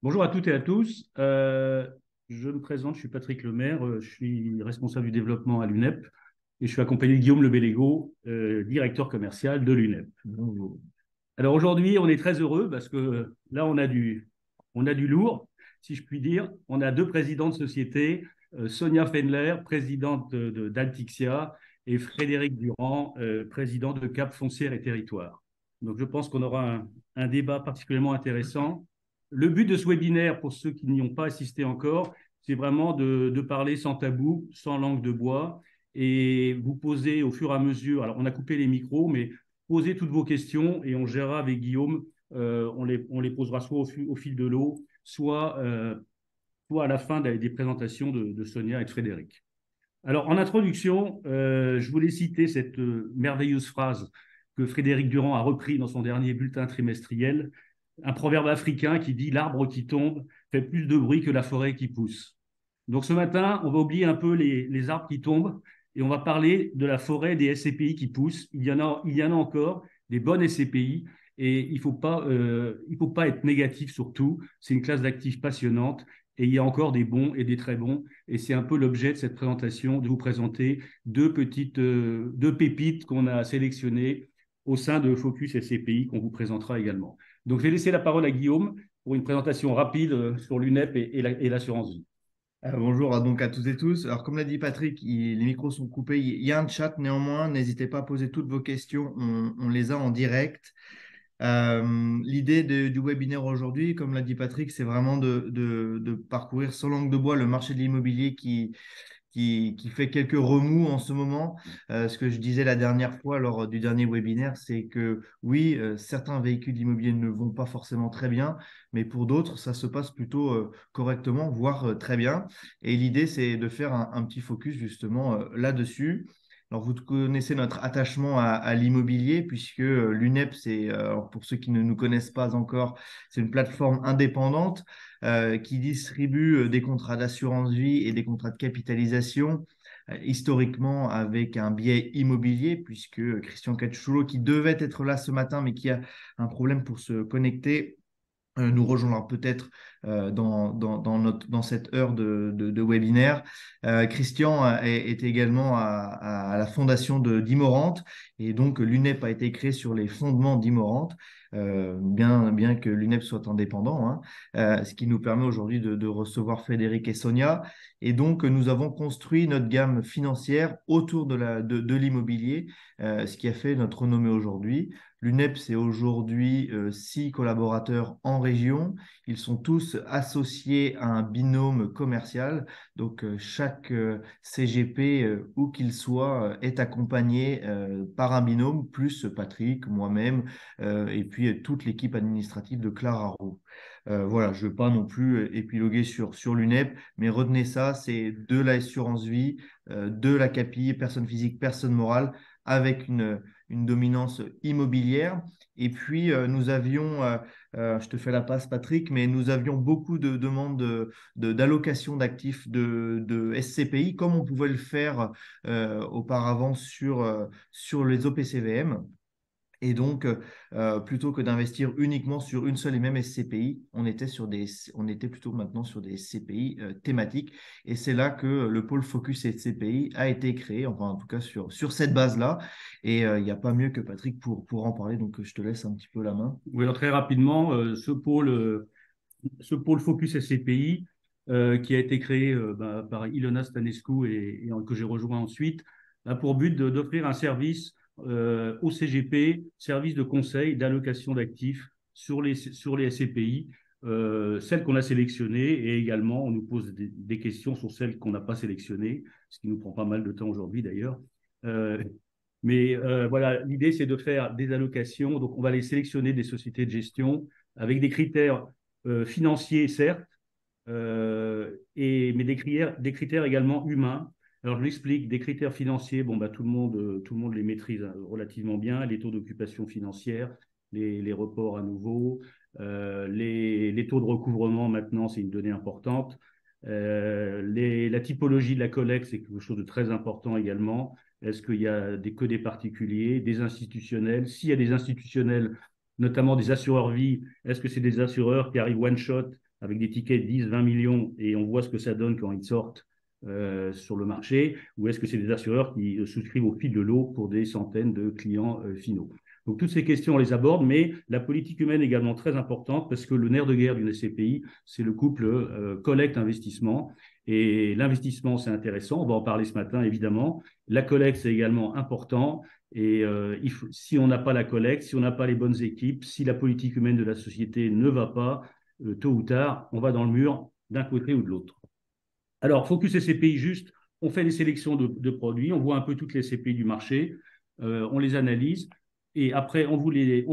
Bonjour à toutes et à tous. Je me présente, je suis Patrick Lemaire, je suis responsable du développement à l'UNEP et je suis accompagné de Guillaume Lebellégo, directeur commercial de l'UNEP. Bonjour. Alors aujourd'hui, on est très heureux parce que là, on a du lourd, si je puis dire. On a deux présidents de société, Sonia Fendler, présidente d'Altixia, et Frédéric Durand, président de Cap Foncière et Territoire. Donc je pense qu'on aura un débat particulièrement intéressant. Le but de ce webinaire, pour ceux qui n'y ont pas assisté encore, c'est vraiment de parler sans tabou, sans langue de bois, et vous poser au fur et à mesure. Alors, on a coupé les micros, mais posez toutes vos questions et on gérera avec Guillaume. On les posera soit au fil de l'eau, soit à la fin des présentations de Sonia et de Frédéric. Alors, en introduction, je voulais citer cette merveilleuse phrase que Frédéric Durand a repris dans son dernier bulletin trimestriel, un proverbe africain qui dit « L'arbre qui tombe fait plus de bruit que la forêt qui pousse ». Donc ce matin, on va oublier un peu les arbres qui tombent et on va parler de la forêt des SCPI qui poussent. Il y en a encore, des bonnes SCPI, et il faut pas être négatif sur tout. C'est une classe d'actifs passionnante et il y a encore des bons et des très bons. Et c'est un peu l'objet de cette présentation, de vous présenter deux pépites qu'on a sélectionnées au sein de Focus SCPI qu'on vous présentera également. Donc je vais laisser la parole à Guillaume pour une présentation rapide sur l'UNEP et l'assurance vie. Bonjour donc à toutes et tous. Alors, comme l'a dit Patrick, les micros sont coupés. Il y a un chat néanmoins. N'hésitez pas à poser toutes vos questions. On les a en direct. L'idée du webinaire aujourd'hui, comme l'a dit Patrick, c'est vraiment de parcourir sans langue de bois le marché de l'immobilier qui fait quelques remous en ce moment. Ce que je disais la dernière fois lors du dernier webinaire, c'est que oui, certains véhicules immobiliers ne vont pas forcément très bien, mais pour d'autres, ça se passe plutôt correctement, voire très bien. Et l'idée, c'est de faire un petit focus justement là-dessus. Alors, vous connaissez notre attachement à l'immobilier, puisque l'UNEP, pour ceux qui ne nous connaissent pas encore, c'est une plateforme indépendante qui distribue des contrats d'assurance vie et des contrats de capitalisation, historiquement avec un biais immobilier, puisque Christian Cacciolo, qui devait être là ce matin, mais qui a un problème pour se connecter, nous rejoindra peut-être dans cette heure de webinaire. Christian est également à la fondation d'Imorante, et donc l'UNEP a été créée sur les fondements d'Imorante, bien que l'UNEP soit indépendant, hein, ce qui nous permet aujourd'hui de recevoir Frédéric et Sonia. Et donc, nous avons construit notre gamme financière autour de l'immobilier, ce qui a fait notre renommée aujourd'hui. L'UNEP, c'est aujourd'hui 6 collaborateurs en région. Ils sont tous associés à un binôme commercial. Donc, chaque CGP, où qu'il soit, est accompagné par un binôme, plus Patrick, moi-même, et puis toute l'équipe administrative de Clara Roux. Voilà, je ne veux pas non plus épiloguer sur l'UNEP, mais retenez ça, c'est de l'assurance vie, de la CAPI, personne physique, personne morale, avec une dominance immobilière. Et puis, nous avions, je te fais la passe, Patrick, mais nous avions beaucoup de demandes d'allocation d'actifs de SCPI, comme on pouvait le faire auparavant sur les OPCVM. Et donc, plutôt que d'investir uniquement sur une seule et même SCPI, on était plutôt maintenant sur des SCPI thématiques. Et c'est là que le pôle Focus SCPI a été créé, enfin en tout cas sur cette base-là. Et il n'y a pas mieux que Patrick pour en parler. Donc, je te laisse un petit peu la main. Oui, alors très rapidement, ce pôle Focus SCPI, qui a été créé par Ilona Stanescu et que j'ai rejoint ensuite, a pour but d'offrir un service au CGP, service de conseil d'allocation d'actifs sur les SCPI, celles qu'on a sélectionnées, et également on nous pose des questions sur celles qu'on n'a pas sélectionnées, ce qui nous prend pas mal de temps aujourd'hui d'ailleurs. Euh, voilà, l'idée c'est de faire des allocations, donc on va les sélectionner des sociétés de gestion avec des critères financiers, certes, mais des critères également humains. Alors, je l'explique, des critères financiers, bon, bah, tout le monde les maîtrise relativement bien, les taux d'occupation financière, les reports à nouveau, les taux de recouvrement, maintenant, c'est une donnée importante. La typologie de la collecte, c'est quelque chose de très important également. Est-ce qu'il y a que des particuliers, des institutionnels? S'il y a des institutionnels, notamment des assureurs vie, est-ce que c'est des assureurs qui arrivent one shot avec des tickets de 10, 20 millions et on voit ce que ça donne quand ils sortent sur le marché, ou est-ce que c'est des assureurs qui souscrivent au fil de l'eau pour des centaines de clients finaux? Donc toutes ces questions, on les aborde, mais la politique humaine est également très importante parce que le nerf de guerre d'une SCPI, c'est le couple collecte-investissement. Et l'investissement, c'est intéressant, on va en parler ce matin évidemment. La collecte, c'est également important. Et si on n'a pas la collecte, si on n'a pas les bonnes équipes, si la politique humaine de la société ne va pas, tôt ou tard, on va dans le mur d'un côté ou de l'autre. Alors, Focus SCPI, juste, on fait des sélections de produits, on voit un peu toutes les SCPI du marché, on les analyse, et après, on vous les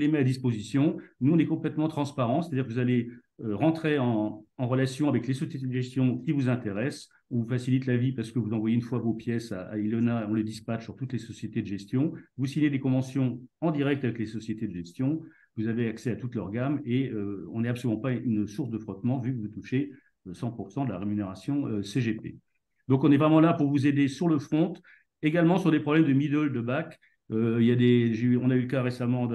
met à disposition. Nous, on est complètement transparent, c'est-à-dire que vous allez rentrer en relation avec les sociétés de gestion qui vous intéressent. On vous facilite la vie parce que vous envoyez une fois vos pièces à Ilona, on les dispatche sur toutes les sociétés de gestion. Vous signez des conventions en direct avec les sociétés de gestion. Vous avez accès à toute leur gamme et on n'est absolument pas une source de frottement vu que vous touchez 100% de la rémunération CGP. Donc, on est vraiment là pour vous aider sur le front, également sur des problèmes de middle, de back. On a eu le cas récemment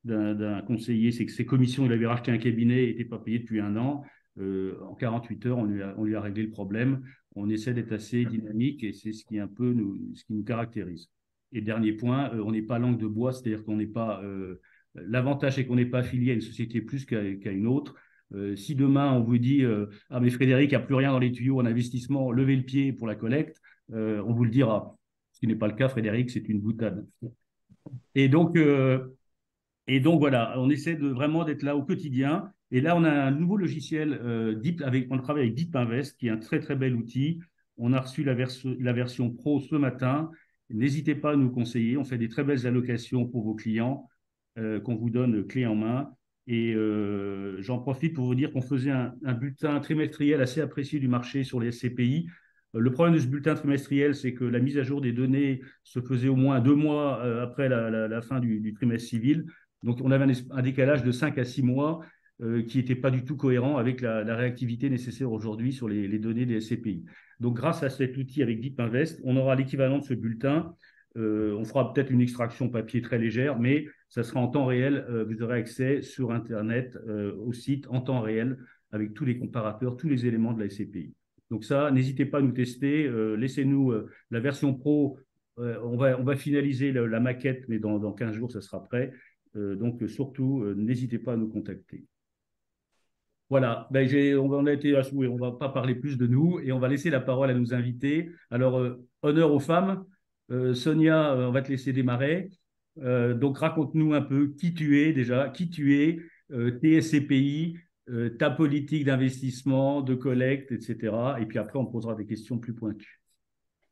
d'un conseiller, c'est que ses commissions, il avait racheté un cabinet et n'était pas payé depuis un an. En 48 heures, on lui a réglé le problème. On essaie d'être assez dynamique et c'est ce qui nous caractérise. Et dernier point, on n'est pas langue de bois, c'est-à-dire qu'on n'est pas. L'avantage, c'est qu'on n'est pas affilié à une société plus qu'à une autre. Si demain on vous dit ah mais Frédéric, il n'y a plus rien dans les tuyaux en investissement, levez le pied pour la collecte, on vous le dira. Ce qui n'est pas le cas, Frédéric, c'est une boutade. Et donc, voilà, on essaie vraiment d'être là au quotidien. Et là, on a un nouveau logiciel, on travaille avec Deep Invest, qui est un très très bel outil. On a reçu la version pro ce matin. N'hésitez pas à nous conseiller. On fait des très belles allocations pour vos clients qu'on vous donne clé en main. Et j'en profite pour vous dire qu'on faisait un bulletin trimestriel assez apprécié du marché sur les SCPI. Le problème de ce bulletin trimestriel, c'est que la mise à jour des données se faisait au moins 2 mois après la fin du trimestre civil. Donc, on avait un décalage de 5 à 6 mois qui n'était pas du tout cohérent avec la réactivité nécessaire aujourd'hui sur les données des SCPI. Donc, grâce à cet outil avec Deep Invest, on aura l'équivalent de ce bulletin. On fera peut-être une extraction papier très légère, mais ça sera en temps réel. Vous aurez accès sur Internet au site en temps réel avec tous les comparateurs, tous les éléments de la SCPI. Donc ça, n'hésitez pas à nous tester. Laissez-nous la version pro. On va finaliser la maquette, mais dans 15 jours, ça sera prêt. Donc surtout, n'hésitez pas à nous contacter. Voilà, ben, on ne va pas parler plus de nous et on va laisser la parole à nos invités. Alors, honneur aux femmes. Sonia, on va te laisser démarrer. Donc, raconte-nous un peu qui tu es déjà, tes SCPI, ta politique d'investissement, de collecte, etc. Et puis après, on posera des questions plus pointues.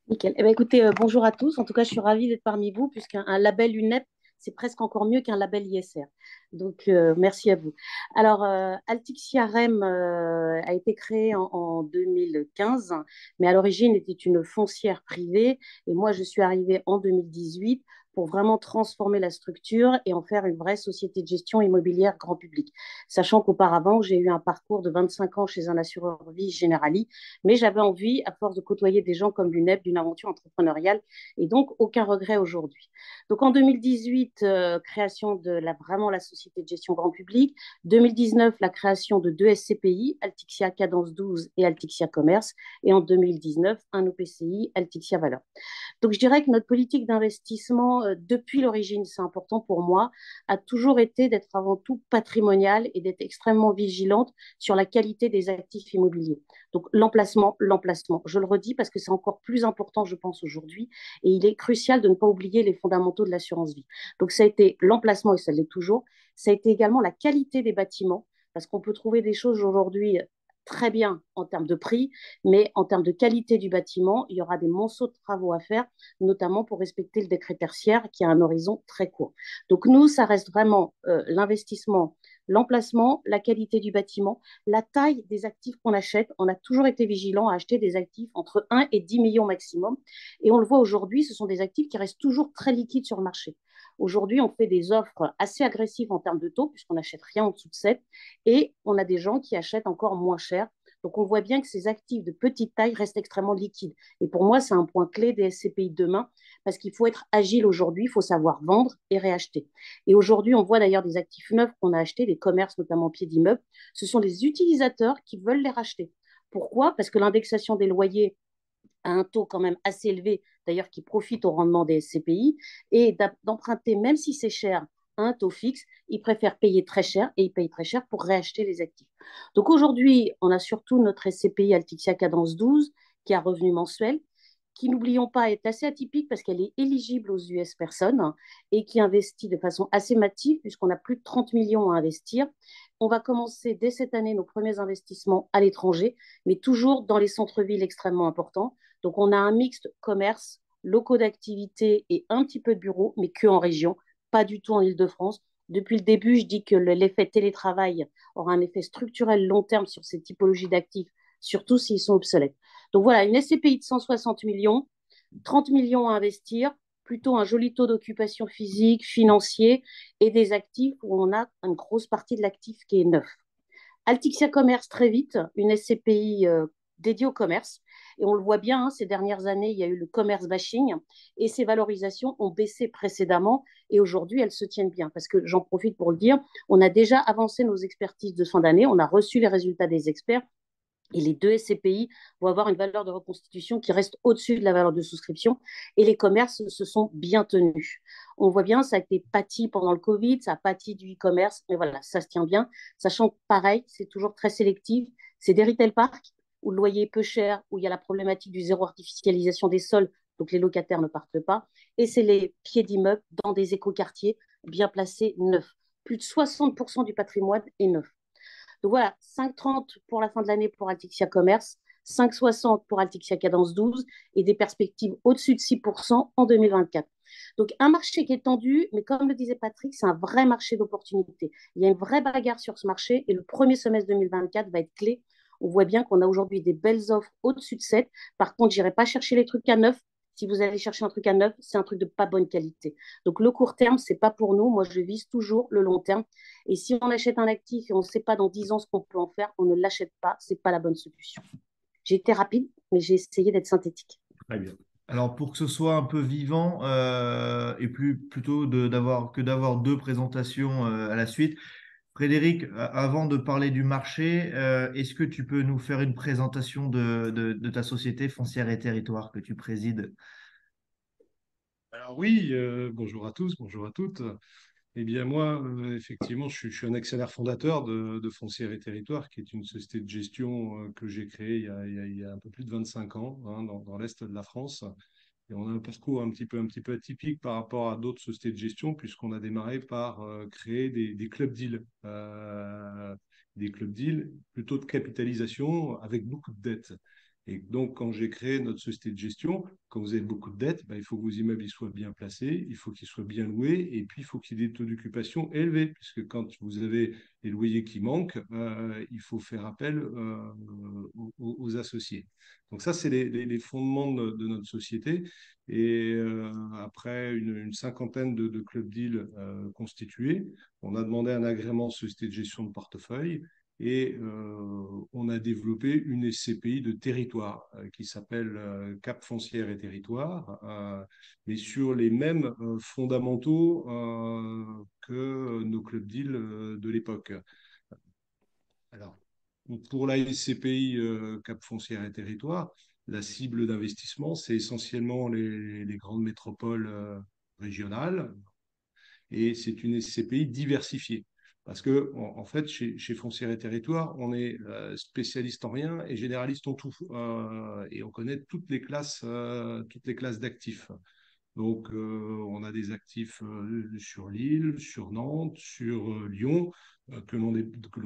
Nickel. Eh bien, écoutez, bonjour à tous. En tout cas, je suis ravie d'être parmi vous, puisqu'un label UNEP, c'est presque encore mieux qu'un label ISR. Donc, merci à vous. Alors, Altixia REM a été créée en 2015, mais à l'origine était une foncière privée. Et moi, je suis arrivée en 2018 pour vraiment transformer la structure et en faire une vraie société de gestion immobilière grand public. Sachant qu'auparavant, j'ai eu un parcours de 25 ans chez un assureur vie Generali, mais j'avais envie, à force de côtoyer des gens comme l'UNEP, d'une aventure entrepreneuriale, et donc aucun regret aujourd'hui. Donc en 2018, création de vraiment la société de gestion grand public. 2019, la création de 2 SCPI, Altixia Cadence 12 et Altixia Commerce. Et en 2019, un OPCI, Altixia Valeur. Donc, je dirais que notre politique d'investissement, depuis l'origine, c'est important pour moi, a toujours été d'être avant tout patrimoniale et d'être extrêmement vigilante sur la qualité des actifs immobiliers. Donc, l'emplacement, je le redis parce que c'est encore plus important, je pense, aujourd'hui, et il est crucial de ne pas oublier les fondamentaux de l'assurance vie. Donc, ça a été l'emplacement, et ça l'est toujours. Ça a été également la qualité des bâtiments, parce qu'on peut trouver des choses aujourd'hui très bien en termes de prix, mais en termes de qualité du bâtiment, il y aura des monceaux de travaux à faire, notamment pour respecter le décret tertiaire qui a un horizon très court. Donc nous, ça reste vraiment l'investissement, l'emplacement, la qualité du bâtiment, la taille des actifs qu'on achète. On a toujours été vigilant à acheter des actifs entre 1 et 10 millions maximum. Et on le voit aujourd'hui, ce sont des actifs qui restent toujours très liquides sur le marché. Aujourd'hui, on fait des offres assez agressives en termes de taux, puisqu'on n'achète rien en dessous de 7, et on a des gens qui achètent encore moins cher. Donc, on voit bien que ces actifs de petite taille restent extrêmement liquides. Et pour moi, c'est un point clé des SCPI de demain, parce qu'il faut être agile aujourd'hui, il faut savoir vendre et réacheter. Et aujourd'hui, on voit d'ailleurs des actifs neufs qu'on a achetés, des commerces, notamment pieds d'immeubles. Ce sont les utilisateurs qui veulent les racheter. Pourquoi? Parce que l'indexation des loyers à un taux quand même assez élevé, d'ailleurs qui profite au rendement des SCPI, et d'emprunter, même si c'est cher, à un taux fixe, ils préfèrent payer très cher et ils payent très cher pour réacheter les actifs. Donc aujourd'hui, on a surtout notre SCPI Altixia Cadence 12 qui a revenu mensuel, qui, n'oublions pas, est assez atypique parce qu'elle est éligible aux US personnes et qui investit de façon assez massive puisqu'on a plus de 30 millions à investir. On va commencer dès cette année nos premiers investissements à l'étranger, mais toujours dans les centres-villes extrêmement importants. Donc, on a un mixte commerce, locaux d'activité et un petit peu de bureaux, mais que en région, pas du tout en Île-de-France. Depuis le début, je dis que l'effet télétravail aura un effet structurel long terme sur ces typologies d'actifs, surtout s'ils sont obsolètes. Donc voilà, une SCPI de 160 millions, 30 millions à investir, plutôt un joli taux d'occupation physique, financier et des actifs où on a une grosse partie de l'actif qui est neuf. Altixia Commerce, très vite, une SCPI dédiée au commerce. Et on le voit bien, hein, ces dernières années, il y a eu le commerce bashing et ces valorisations ont baissé précédemment et aujourd'hui, elles se tiennent bien. Parce que j'en profite pour le dire, on a déjà avancé nos expertises de fin d'année, on a reçu les résultats des experts et les deux SCPI vont avoir une valeur de reconstitution qui reste au-dessus de la valeur de souscription. Et les commerces se sont bien tenus. On voit bien, ça a été pâti pendant le Covid, ça a pâti du e-commerce, mais voilà, ça se tient bien. Sachant que pareil, c'est toujours très sélectif. C'est des retail parks où le loyer est peu cher, où il y a la problématique du zéro artificialisation des sols, donc les locataires ne partent pas. Et c'est les pieds d'immeubles dans des écoquartiers bien placés, neufs. Plus de 60% du patrimoine est neuf. Donc voilà, 5,30 pour la fin de l'année pour Altixia Commerce, 5,60 pour Altixia Cadence 12 et des perspectives au-dessus de 6% en 2024. Donc un marché qui est tendu, mais comme le disait Patrick, c'est un vrai marché d'opportunités. Il y a une vraie bagarre sur ce marché et le premier semestre 2024 va être clé. On voit bien qu'on a aujourd'hui des belles offres au-dessus de 7. Par contre, je n'irai pas chercher les trucs à 9. Si vous allez chercher un truc à 9, c'est un truc de pas bonne qualité. Donc le court terme, c'est pas pour nous. Moi, je vise toujours le long terme. Et si on achète un actif et on ne sait pas dans 10 ans ce qu'on peut en faire, on ne l'achète pas. Ce n'est pas la bonne solution. J'ai été rapide, mais j'ai essayé d'être synthétique. Très bien. Alors, pour que ce soit un peu vivant et plutôt d'avoir deux présentations à la suite, Frédéric, avant de parler du marché, est-ce que tu peux nous faire une présentation de ta société Foncière et Territoire que tu présides? Alors oui, bonjour à tous, bonjour à toutes. Eh bien moi, effectivement, je suis un actionnaire fondateur de Foncière et Territoire, qui est une société de gestion que j'ai créée il y a un peu plus de 25 ans, hein, dans l'Est de la France. Et on a un parcours un petit peu atypique par rapport à d'autres sociétés de gestion, puisqu'on a démarré par créer des clubs deals. Des clubs deals plutôt de capitalisation avec beaucoup de dettes. Et donc, quand j'ai créé notre société de gestion, quand vous avez beaucoup de dettes, ben, il faut que vos immeubles ils soient bien placés, il faut qu'ils soient bien loués, et puis il faut qu'il y ait des taux d'occupation élevés, puisque quand vous avez les loyers qui manquent, il faut faire appel aux associés. Donc ça, c'est les fondements de notre société. Et après une cinquantaine de clubs deals constitués, on a demandé un agrément société de gestion de portefeuille. Et on a développé une SCPI de territoire qui s'appelle Cap Foncière et Territoire, mais sur les mêmes fondamentaux que nos clubs deals de l'époque. Alors, pour la SCPI Cap Foncière et Territoire, la cible d'investissement, c'est essentiellement les grandes métropoles régionales, et c'est une SCPI diversifiée. Parce que, en fait, chez Foncière et Territoire, on est spécialiste en rien et généraliste en tout. Et on connaît toutes les classes d'actifs. Donc, on a des actifs sur Lille, sur Nantes, sur Lyon, que l'on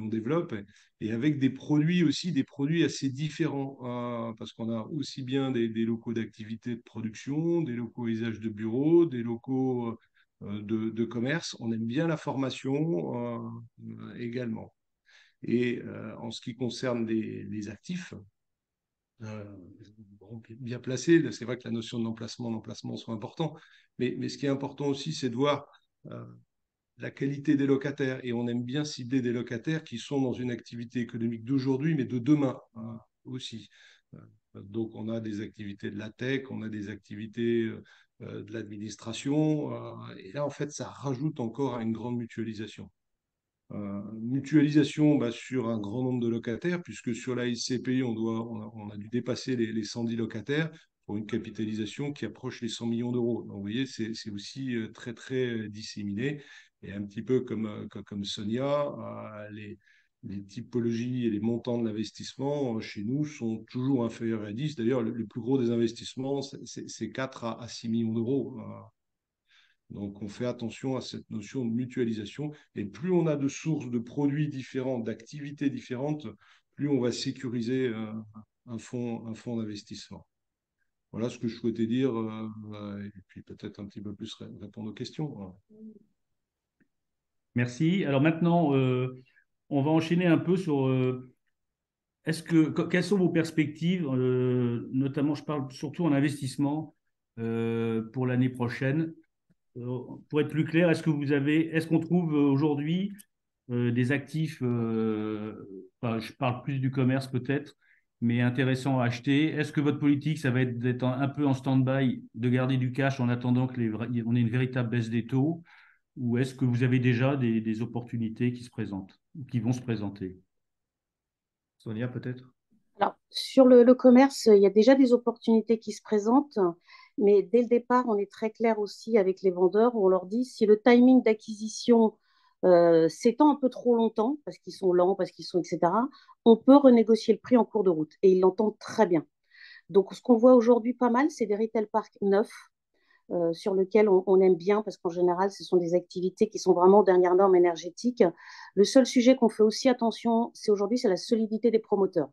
développe, et avec des produits aussi, des produits assez différents, parce qu'on a aussi bien des locaux d'activité de production, des locaux usage de bureaux, des locaux de commerce. On aime bien la formation également. Et en ce qui concerne les actifs, euh, bon, bien placés, c'est vrai que la notion d'emplacement sont importants, mais ce qui est important aussi, c'est de voir la qualité des locataires et on aime bien cibler des locataires qui sont dans une activité économique d'aujourd'hui, mais de demain hein, aussi. Donc, on a des activités de la tech, on a des activités de l'administration. Et là, en fait, ça rajoute encore à une grande mutualisation. Mutualisation bah, sur un grand nombre de locataires, puisque sur la SCPI, on a dû dépasser les 110 locataires pour une capitalisation qui approche les 100 millions d'euros. Donc, vous voyez, c'est aussi très, très disséminé. Et un petit peu comme Sonia, les typologies et les montants de l'investissement chez nous sont toujours inférieurs à 10. D'ailleurs, le plus gros des investissements, c'est 4 à 6 millions d'euros. Donc, on fait attention à cette notion de mutualisation. Et plus on a de sources de produits différents, d'activités différentes, plus on va sécuriser un fonds d'investissement. Voilà ce que je souhaitais dire. Et puis peut-être un petit peu plus répondre aux questions. Merci. Alors maintenant, on va enchaîner un peu sur quelles sont vos perspectives, notamment je parle surtout en investissement pour l'année prochaine. Pour être plus clair, est-ce qu'on trouve aujourd'hui des actifs, enfin, je parle plus du commerce peut-être, mais intéressants à acheter? Est-ce que votre politique, ça va être d'être un peu en stand-by, de garder du cash en attendant on ait une véritable baisse des taux, ou est-ce que vous avez déjà des opportunités qui se présentent, ou qui vont se présenter? Sonia, peut-être? Alors, sur le commerce, il y a déjà des opportunités qui se présentent, mais dès le départ, on est très clair aussi avec les vendeurs où on leur dit si le timing d'acquisition s'étend un peu trop longtemps, parce qu'ils sont lents, parce qu'ils sont, etc., on peut renégocier le prix en cours de route. Et ils l'entendent très bien. Donc, ce qu'on voit aujourd'hui pas mal, c'est des retail parks neufs sur lesquels on aime bien, parce qu'en général, ce sont des activités qui sont vraiment aux dernières normes énergétiques. Le seul sujet qu'on fait aussi attention, c'est aujourd'hui, c'est la solidité des promoteurs,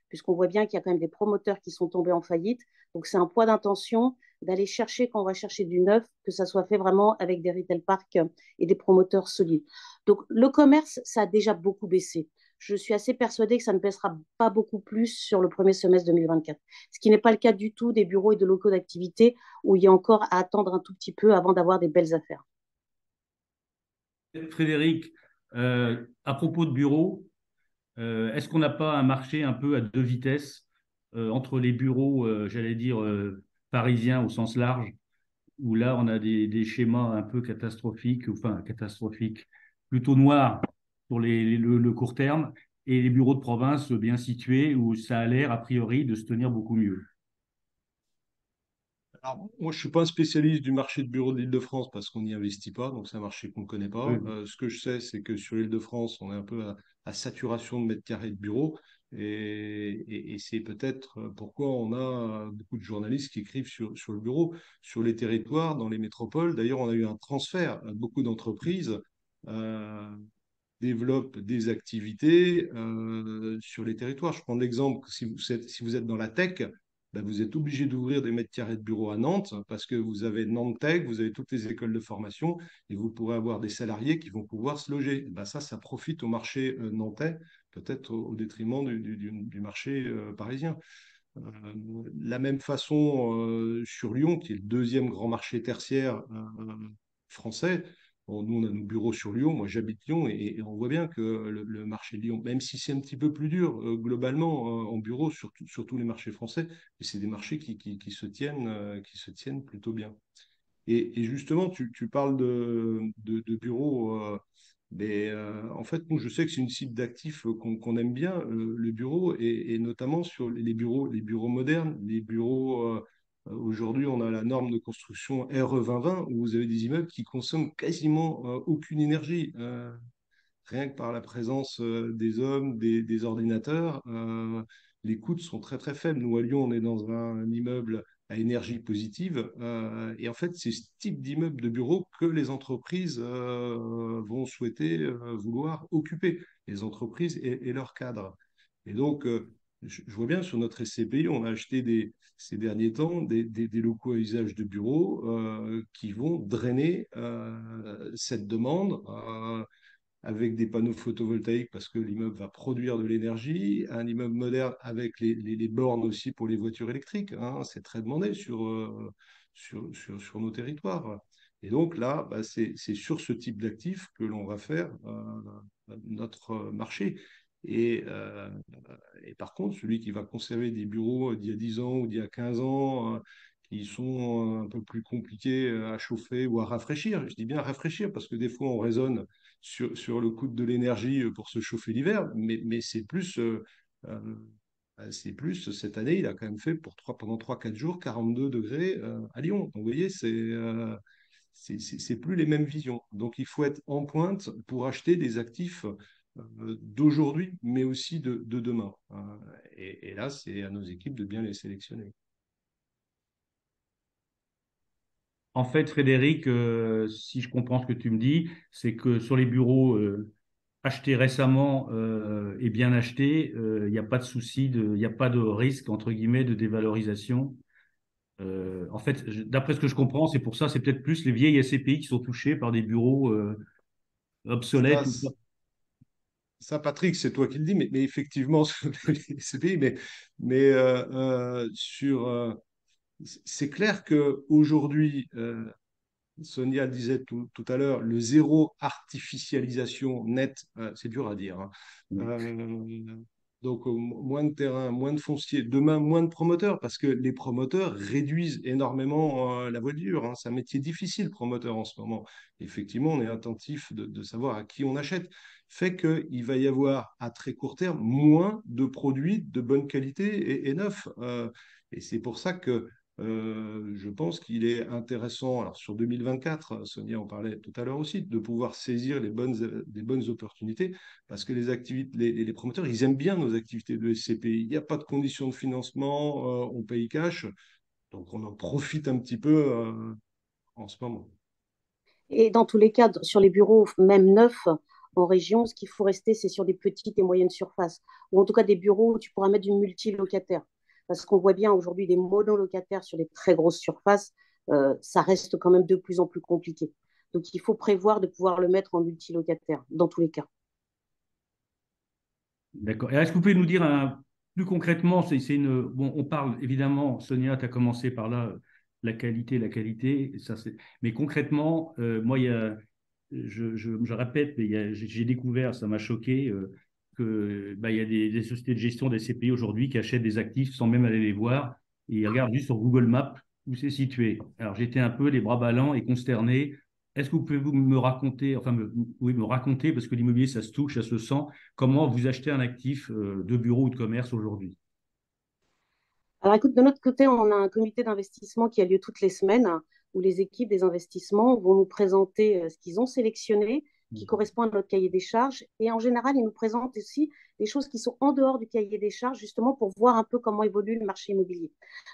puisqu'on voit bien qu'il y a quand même des promoteurs qui sont tombés en faillite. Donc, c'est un point d'intention d'aller chercher, quand on va chercher du neuf, que ça soit fait vraiment avec des retail parks et des promoteurs solides. Donc, le commerce, ça a déjà beaucoup baissé. Je suis assez persuadée que ça ne baissera pas beaucoup plus sur le premier semestre 2024. Ce qui n'est pas le cas du tout des bureaux et de locaux d'activité où il y a encore à attendre un tout petit peu avant d'avoir des belles affaires. Frédéric, à propos de bureaux, est-ce qu'on n'a pas un marché un peu à deux vitesses entre les bureaux, j'allais dire, parisiens au sens large, où là, on a des schémas un peu catastrophiques, enfin catastrophiques, plutôt noirs pour le court terme, et les bureaux de province bien situés, où ça a l'air, a priori, de se tenir beaucoup mieux. Alors, moi, je ne suis pas un spécialiste du marché de bureaux de l'Île-de-France parce qu'on n'y investit pas, donc c'est un marché qu'on ne connaît pas. Oui. Ce que je sais, c'est que sur l'Île-de-France, on est un peu à saturation de mètres carrés de bureaux et c'est peut-être pourquoi on a beaucoup de journalistes qui écrivent sur le bureau, sur les territoires, dans les métropoles. D'ailleurs, on a eu un transfert. Beaucoup d'entreprises euh, développent des activités sur les territoires. Je prends l'exemple, si vous êtes dans la tech, ben vous êtes obligé d'ouvrir des mètres carrés de bureau à Nantes parce que vous avez Nantes Tech, vous avez toutes les écoles de formation et vous pourrez avoir des salariés qui vont pouvoir se loger. Ben ça profite au marché nantais, peut-être au détriment du marché parisien. Euh, la même façon sur Lyon, qui est le deuxième grand marché tertiaire français. Bon, nous, on a nos bureaux sur Lyon. Moi, j'habite Lyon et on voit bien que le marché de Lyon, même si c'est un petit peu plus dur globalement en bureau, sur tous les marchés français, mais c'est des marchés qui se tiennent plutôt bien. Et justement, tu parles de bureaux. Mais en fait, moi, je sais que c'est une cible d'actifs qu'on aime bien, le bureau, et notamment sur les bureaux modernes, les bureaux. Aujourd'hui, on a la norme de construction RE 2020 où vous avez des immeubles qui consomment quasiment aucune énergie. Rien que par la présence des hommes, des ordinateurs, les coûts sont très très faibles. Nous, à Lyon, on est dans un immeuble à énergie positive. Et en fait, c'est ce type d'immeuble de bureau que les entreprises vont souhaiter vouloir occuper, les entreprises et leurs cadres. Et donc, je vois bien sur notre SCPI, on a acheté ces derniers temps des locaux à usage de bureau qui vont drainer cette demande. Avec des panneaux photovoltaïques parce que l'immeuble va produire de l'énergie, un immeuble moderne avec les bornes aussi pour les voitures électriques, hein, c'est très demandé sur nos territoires. Et donc là, bah, c'est sur ce type d'actifs que l'on va faire notre marché. Et, euh, et par contre, celui qui va conserver des bureaux d'il y a 10 ans ou d'il y a 15 ans, qui sont un peu plus compliqués à chauffer ou à rafraîchir, je dis bien rafraîchir parce que des fois on raisonne sur le coût de l'énergie pour se chauffer l'hiver, mais c'est plus, cette année, il a quand même fait pendant 3 4 jours 42 degrés à Lyon. Donc vous voyez, c'est plus les mêmes visions. Donc il faut être en pointe pour acheter des actifs d'aujourd'hui, mais aussi de demain. Et là, c'est à nos équipes de bien les sélectionner. En fait, Frédéric, si je comprends ce que tu me dis, c'est que sur les bureaux achetés récemment et bien achetés, il n'y a pas de souci, il n'y a pas de risque, entre guillemets, de dévalorisation. En fait, d'après ce que je comprends, c'est pour ça, c'est peut-être plus les vieilles SCPI qui sont touchées par des bureaux Ça, obsolètes ou pas. ça, Patrick, c'est toi qui le dis, mais effectivement, sur les CPI, c'est clair qu'aujourd'hui, Sonia le disait tout à l'heure, le zéro artificialisation nette, c'est dur à dire, hein. Euh, donc, moins de terrain, moins de foncier, demain, moins de promoteurs, parce que les promoteurs réduisent énormément la voiture, hein. C'est un métier difficile, promoteur, en ce moment. Effectivement, on est attentif de savoir à qui on achète. Fait qu'il va y avoir, à très court terme, moins de produits de bonne qualité et neufs. Et c'est pour ça que je pense qu'il est intéressant, alors sur 2024, Sonia en parlait tout à l'heure aussi, de pouvoir saisir les bonnes opportunités, parce que les promoteurs, ils aiment bien nos activités de SCPI. Il n'y a pas de conditions de financement, on paye cash, donc on en profite un petit peu en ce moment. Et dans tous les cas, sur les bureaux, même neufs en région, ce qu'il faut rester, c'est sur des petites et moyennes surfaces, ou en tout cas des bureaux où tu pourras mettre du multilocataire. Parce qu'on voit bien aujourd'hui des monolocataires sur les très grosses surfaces, ça reste quand même de plus en plus compliqué. Donc il faut prévoir de pouvoir le mettre en multilocataire, dans tous les cas. D'accord. Et est-ce que vous pouvez nous dire plus concrètement, bon, on parle évidemment, Sonia, tu as commencé par là, la qualité, mais concrètement, moi, je répète, mais j'ai découvert, ça m'a choqué, que bah, il y a des sociétés de gestion des CPI aujourd'hui qui achètent des actifs sans même aller les voir, et ils regardent juste sur Google Maps où c'est situé. Alors j'étais un peu les bras ballants et consterné. Est-ce que vous pouvez me raconter, enfin, oui, me raconter, parce que l'immobilier, ça se touche, ça se sent, comment vous achetez un actif de bureau ou de commerce aujourd'hui? Alors écoute, de notre côté, on a un comité d'investissement qui a lieu toutes les semaines où les équipes des investissements vont nous présenter ce qu'ils ont sélectionné, qui correspond à notre cahier des charges. Et en général, ils nous présentent aussi des choses qui sont en dehors du cahier des charges, justement pour voir un peu comment évolue le marché immobilier.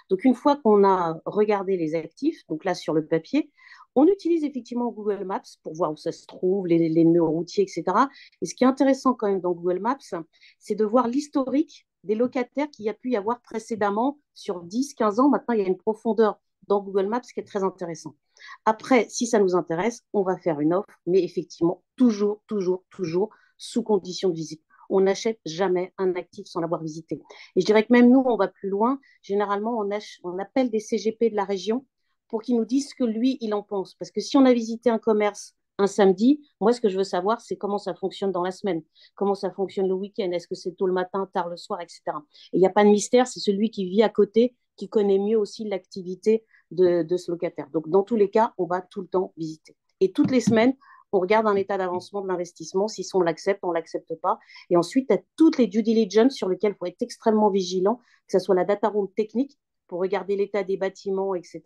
Donc une fois qu'on a regardé les actifs, donc là sur le papier, on utilise effectivement Google Maps pour voir où ça se trouve, les nœuds routiers, etc. Et ce qui est intéressant quand même dans Google Maps, c'est de voir l'historique des locataires qu'il y a pu y avoir précédemment sur 10, 15 ans. Maintenant, il y a une profondeur dans Google Maps qui est très intéressant. Après, si ça nous intéresse, on va faire une offre, mais effectivement, toujours, toujours, toujours sous condition de visite. On n'achète jamais un actif sans l'avoir visité. Et je dirais que même nous, on va plus loin. Généralement, on appelle des CGP de la région pour qu'ils nous disent ce que lui, il en pense. Parce que si on a visité un commerce un samedi, moi, ce que je veux savoir, c'est comment ça fonctionne dans la semaine, comment ça fonctionne le week-end, est-ce que c'est tôt le matin, tard le soir, etc. Et il n'y a pas de mystère, c'est celui qui vit à côté qui connaît mieux aussi l'activité de ce locataire. Donc, dans tous les cas, on va tout le temps visiter. Et toutes les semaines, on regarde un état d'avancement de l'investissement, si on l'accepte, on ne l'accepte pas. Et ensuite, il y a toutes les due diligence sur lesquelles il faut être extrêmement vigilant, que ce soit la data room technique pour regarder l'état des bâtiments, etc.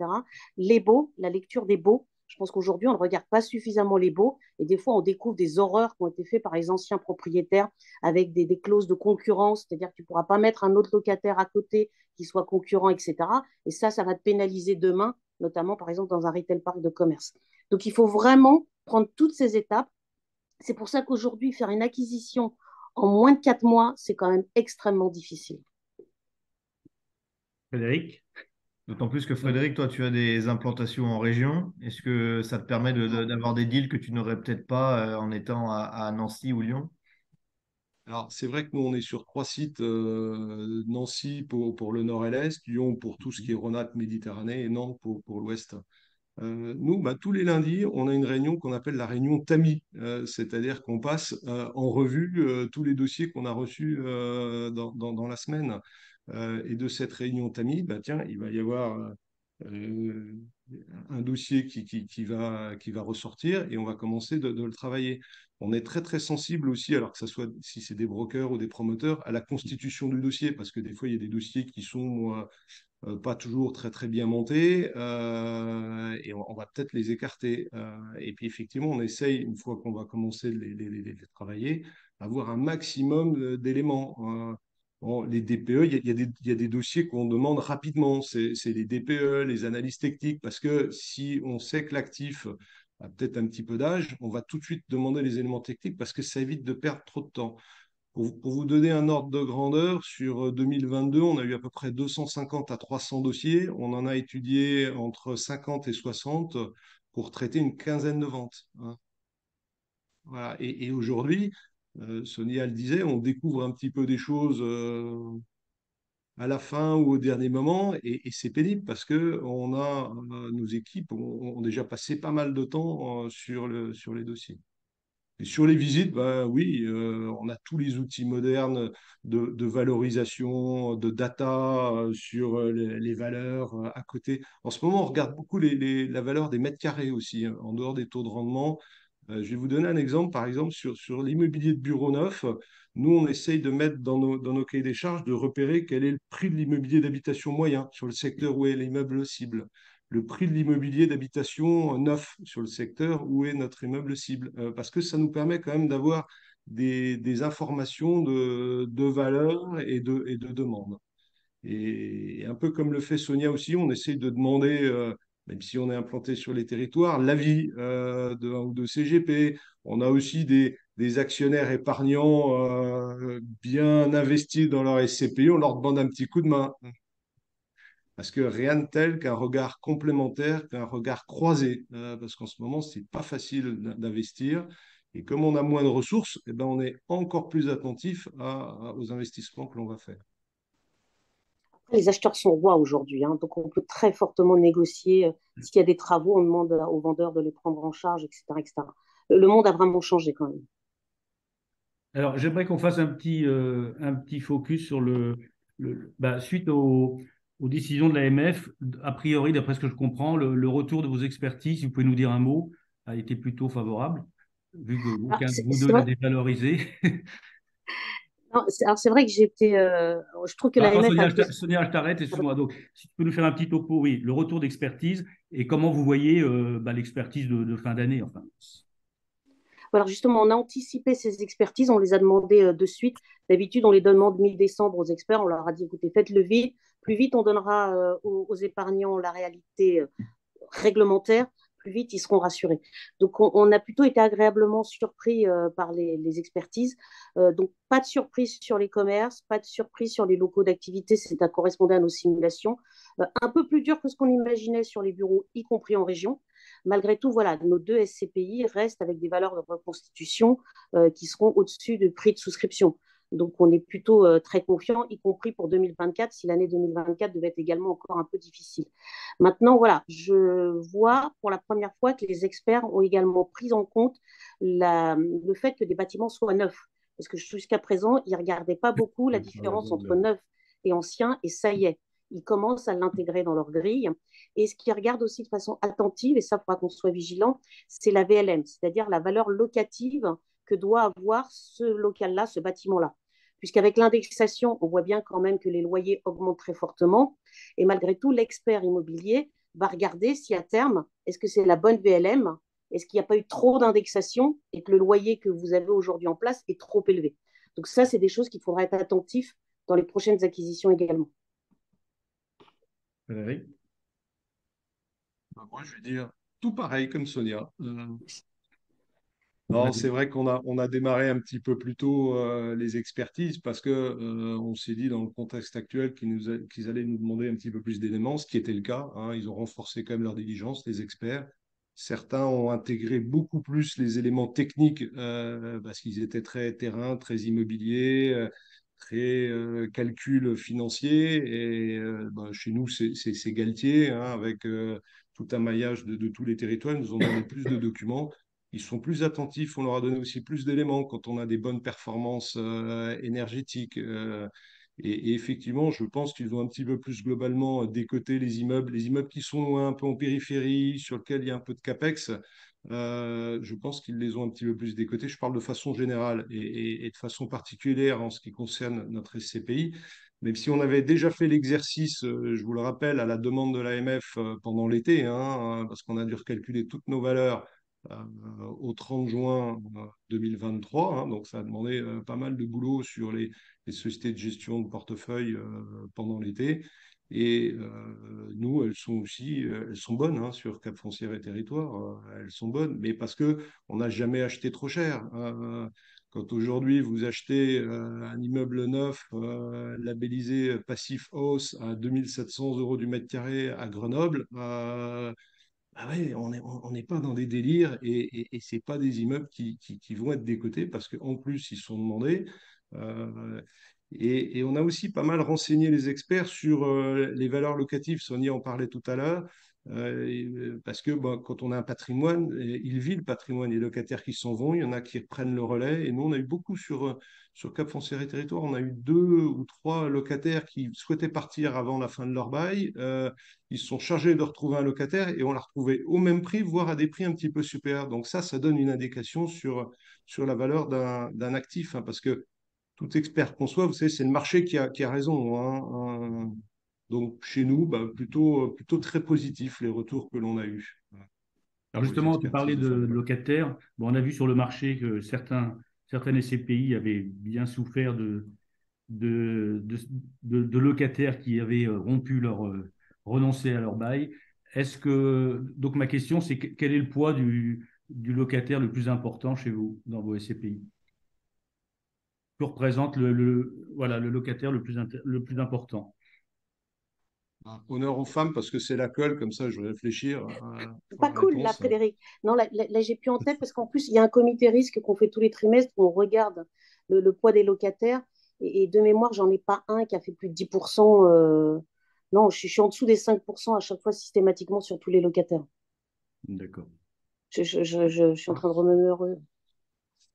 Les baux, la lecture des baux. Je pense qu'aujourd'hui, on ne regarde pas suffisamment les baux et des fois, on découvre des horreurs qui ont été faites par les anciens propriétaires avec des clauses de concurrence, c'est-à-dire que tu ne pourras pas mettre un autre locataire à côté qui soit concurrent, etc. Et ça va te pénaliser demain, notamment par exemple dans un retail park de commerce. Donc, il faut vraiment prendre toutes ces étapes. C'est pour ça qu'aujourd'hui, faire une acquisition en moins de 4 mois, c'est quand même extrêmement difficile. Frédéric? D'autant plus que Frédéric, toi, tu as des implantations en région. Est-ce que ça te permet d'avoir des deals que tu n'aurais peut-être pas en étant à Nancy ou Lyon? Alors, c'est vrai que nous, on est sur 3 sites, Nancy pour le nord et l'est, Lyon pour tout ce qui est Rhône-Alpes, Méditerranée et Nantes pour l'ouest. Nous, tous les lundis, on a une réunion qu'on appelle la réunion TAMI, c'est-à-dire qu'on passe en revue tous les dossiers qu'on a reçus dans la semaine. Et de cette réunion TAMI, tiens, il va y avoir euh, un dossier qui va ressortir et on va commencer de le travailler. On est très très sensible aussi, alors que ce soit si c'est des brokers ou des promoteurs, à la constitution du dossier, parce que des fois, il y a des dossiers qui sont pas toujours très très bien montés et on va peut-être les écarter. Et puis effectivement, on essaye, une fois qu'on va commencer de les travailler, avoir un maximum d'éléments. Bon, les DPE, il y a des dossiers qu'on demande rapidement. C'est les DPE, les analyses techniques, parce que si on sait que l'actif a peut-être un petit peu d'âge, on va tout de suite demander les éléments techniques parce que ça évite de perdre trop de temps. Pour vous donner un ordre de grandeur, sur 2022, on a eu à peu près 250 à 300 dossiers. On en a étudié entre 50 et 60 pour traiter une quinzaine de ventes, hein. Voilà. Et aujourd'hui, Sonia le disait, on découvre un petit peu des choses à la fin ou au dernier moment, et c'est pénible parce que nos équipes ont déjà passé pas mal de temps sur les dossiers. Et sur les visites, oui, on a tous les outils modernes de valorisation, de data sur les valeurs à côté. En ce moment, on regarde beaucoup la valeur des mètres carrés aussi, hein, en dehors des taux de rendement. Je vais vous donner un exemple, par exemple, sur l'immobilier de bureau neuf. Nous, on essaye de mettre dans nos cahiers des charges, de repérer quel est le prix de l'immobilier d'habitation moyen sur le secteur où est l'immeuble cible, le prix de l'immobilier d'habitation neuf sur le secteur où est notre immeuble cible, parce que ça nous permet quand même d'avoir des informations de valeur et de demande. Et un peu comme le fait Sonia aussi, on essaye de demander, même si on est implanté sur les territoires, l'avis de un ou deux CGP. On a aussi des actionnaires épargnants bien investis dans leur SCPI, on leur demande un petit coup de main. Parce que rien de tel qu'un regard complémentaire, qu'un regard croisé. Parce qu'en ce moment, c'est pas facile d'investir. Et comme on a moins de ressources, eh ben, on est encore plus attentif aux investissements que l'on va faire. Les acheteurs sont rois aujourd'hui, hein, donc on peut très fortement négocier. S'il y a des travaux, on demande aux vendeurs de les prendre en charge, etc., etc. Le monde a vraiment changé quand même. Alors, j'aimerais qu'on fasse un petit focus sur suite aux décisions de l'AMF, a priori, d'après ce que je comprends, le retour de vos expertises, si vous pouvez nous dire un mot, a été plutôt favorable, vu Alors, qu'aucun de c'est vous deux c'est n'a vrai, dévalorisé. non, alors c'est vrai que j'ai été. Je trouve que Attends, l'AMF a Sonia, été. Sonia, je t'arrête, excuse-moi. Donc, si tu peux nous faire un petit topo, oui, le retour d'expertise et comment vous voyez l'expertise de fin d'année, enfin. Alors justement, on a anticipé ces expertises, on les a demandées de suite. D'habitude, on les demande mi-décembre aux experts, on leur a dit, écoutez, faites-le vite. Plus vite on donnera aux épargnants la réalité réglementaire, plus vite ils seront rassurés. Donc on a plutôt été agréablement surpris par les expertises. Donc pas de surprise sur les commerces, pas de surprise sur les locaux d'activité, c'est à correspondre à nos simulations. Un peu plus dur que ce qu'on imaginait sur les bureaux, y compris en région. Malgré tout, voilà, nos deux SCPI restent avec des valeurs de reconstitution qui seront au-dessus du prix de souscription. Donc, on est plutôt très confiant, y compris pour 2024, si l'année 2024 devait être également encore un peu difficile. Maintenant, voilà, je vois pour la première fois que les experts ont également pris en compte le fait que des bâtiments soient neufs. Parce que jusqu'à présent, ils ne regardaient pas beaucoup la différence entre neuf et ancien, et ça y est, ils commencent à l'intégrer dans leur grille. Et ce qu'ils regardent aussi de façon attentive, et ça, il faudra qu'on soit vigilant, c'est la VLM, c'est-à-dire la valeur locative que doit avoir ce local-là, ce bâtiment-là. Puisqu'avec l'indexation, on voit bien quand même que les loyers augmentent très fortement. Et malgré tout, l'expert immobilier va regarder si à terme, est-ce que c'est la bonne VLM, est-ce qu'il n'y a pas eu trop d'indexation et que le loyer que vous avez aujourd'hui en place est trop élevé. Donc ça, c'est des choses qu'il faudra être attentif dans les prochaines acquisitions également. Frédéric. Moi, je vais dire tout pareil comme Sonia. On a Non, c'est vrai on a démarré un petit peu plus tôt les expertises parce que on s'est dit dans le contexte actuel qu'ils allaient nous demander un petit peu plus d'éléments, ce qui était le cas, hein. Ils ont renforcé quand même leur diligence, les experts. Certains ont intégré beaucoup plus les éléments techniques parce qu'ils étaient très terrain, très immobilier, très calcul financier. Et chez nous, c'est Galtier, hein, avec tout un maillage de tous les territoires. Ils nous ont donné plus de documents. Ils sont plus attentifs. On leur a donné aussi plus d'éléments quand on a des bonnes performances énergétiques. Et effectivement, je pense qu'ils ont un petit peu plus globalement décoté les immeubles qui sont un peu en périphérie, sur lesquels il y a un peu de capex. Je pense qu'ils les ont un petit peu plus décotés. Je parle de façon générale et de façon particulière en ce qui concerne notre SCPI. Même si on avait déjà fait l'exercice, je vous le rappelle, à la demande de l'AMF pendant l'été, hein, parce qu'on a dû recalculer toutes nos valeurs euh, au 30 juin 2023. Hein, donc ça a demandé pas mal de boulot sur les sociétés de gestion de portefeuille pendant l'été. Et nous, elles sont aussi, elles sont bonnes hein, sur Cap Foncière et Territoire, elles sont bonnes, mais parce que on n'a jamais acheté trop cher. Quand aujourd'hui vous achetez un immeuble neuf labellisé Passif House à 2700 euros du mètre carré à Grenoble, ah ouais, on n'est pas dans des délires et ce n'est pas des immeubles qui vont être décotés parce qu'en plus, ils sont demandés. Euh, et on a aussi pas mal renseigné les experts sur les valeurs locatives. Sonia en parlait tout à l'heure. Parce que bon, quand on a un patrimoine, il vit le patrimoine. Les locataires qui s'en vont, il y en a qui prennent le relais. Et nous, on a eu beaucoup sur Cap Foncière et Territoire. On a eu 2 ou 3 locataires qui souhaitaient partir avant la fin de leur bail. Ils se sont chargés de retrouver un locataire et on l'a retrouvé au même prix, voire à des prix un petit peu supérieurs. Donc ça donne une indication sur la valeur d'un actif. Hein, parce que tout expert qu'on soit, vous savez, c'est le marché qui a raison. Hein. Donc chez nous, bah, plutôt très positif les retours que l'on a eus Alors aux justement, tu parlais expertises de de fonds de commerce. locataires. Bon, on a vu sur le marché que certaines SCPI avaient bien souffert de, de, de locataires qui avaient rompu renoncé à leur bail. Donc ma question, c'est quel est le poids du locataire le plus important chez vous, dans vos SCPI? Que représente voilà, le locataire le plus important? Honneur aux femmes parce que c'est la colle, comme ça je vais réfléchir à Pas la cool, là, réponse. Frédéric. Non, là, j'ai plus en tête parce qu'en plus, il y a un comité risque qu'on fait tous les trimestres où on regarde le poids des locataires. Et de mémoire, j'en ai pas un qui a fait plus de 10%. Non, je suis en dessous des 5% à chaque fois systématiquement sur tous les locataires. D'accord. Je suis en train de remémorer.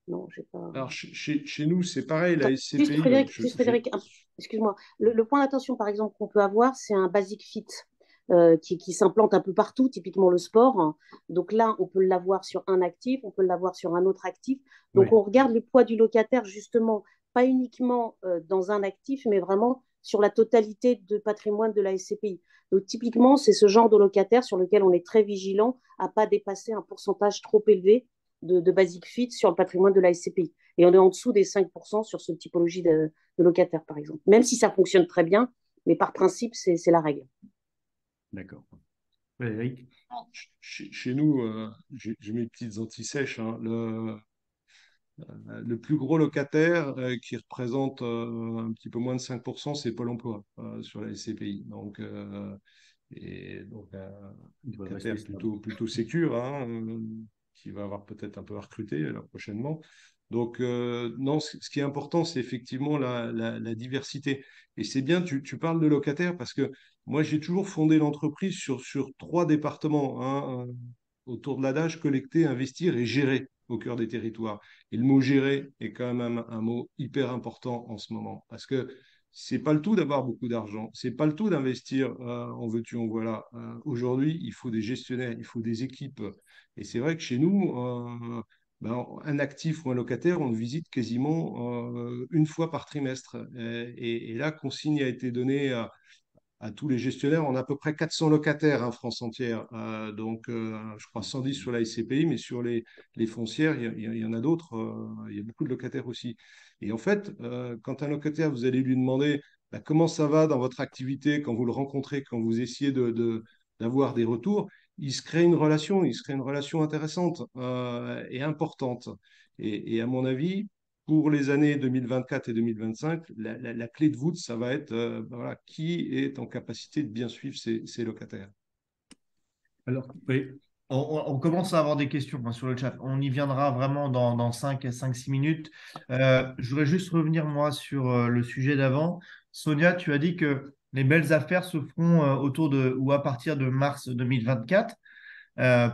Non, j'ai pas. Alors chez nous, c'est pareil, la Attends, SCPI. Juste Frédéric, excuse-moi. Le point d'attention, par exemple, qu'on peut avoir, c'est un basic fit qui s'implante un peu partout, typiquement le sport. Donc là, on peut l'avoir sur un actif, on peut l'avoir sur un autre actif. Donc Oui, on regarde le poids du locataire, justement, pas uniquement dans un actif, mais vraiment sur la totalité de patrimoine de la SCPI. Donc typiquement, c'est ce genre de locataire sur lequel on est très vigilant à ne pas dépasser un pourcentage trop élevé de basic fit sur le patrimoine de la SCPI. Et on est en dessous des 5% sur ce typologie de locataire, par exemple. Même si ça fonctionne très bien, mais par principe, c'est la règle. d'accord. Frédéric? Chez nous, j'ai mes petites anti-sèches. Hein. Le plus gros locataire qui représente un petit peu moins de 5%, c'est Pôle emploi sur la SCPI. Donc un Il devrait rester locataire stable. plutôt sécure, hein, qui va avoir peut-être un peu à recruter prochainement. Donc, non, ce qui est important, c'est effectivement la diversité. Et c'est bien, tu parles de locataires parce que moi, j'ai toujours fondé l'entreprise sur 3 départements, hein, autour de l'adage collecter, investir et gérer au cœur des territoires. Et le mot gérer est quand même un mot hyper important en ce moment parce que c'est pas le tout d'avoir beaucoup d'argent, c'est pas le tout d'investir en veux-tu, en voilà. Aujourd'hui, il faut des gestionnaires, il faut des équipes. Et c'est vrai que chez nous, ben, un actif ou un locataire, on le visite quasiment une fois par trimestre. Et là, consigne a été donnée à tous les gestionnaires. On a à peu près 400 locataires en France entière. Je crois 110 sur la SCPI, mais sur les foncières, il y en a d'autres. Il y a beaucoup de locataires aussi. Et en fait, quand un locataire, vous allez lui demander bah, comment ça va dans votre activité, quand vous le rencontrez, quand vous essayez d'avoir des retours, il se crée une relation intéressante et importante. Et à mon avis, pour les années 2024 et 2025, la clé de voûte, ça va être voilà, qui est en capacité de bien suivre ses locataires. Alors, oui, On commence à avoir des questions sur le chat. On y viendra vraiment dans 5-6 minutes. Je voudrais juste revenir, moi, sur le sujet d'avant. Sonia, tu as dit que Les belles affaires se feront autour de ou à partir de mars 2024.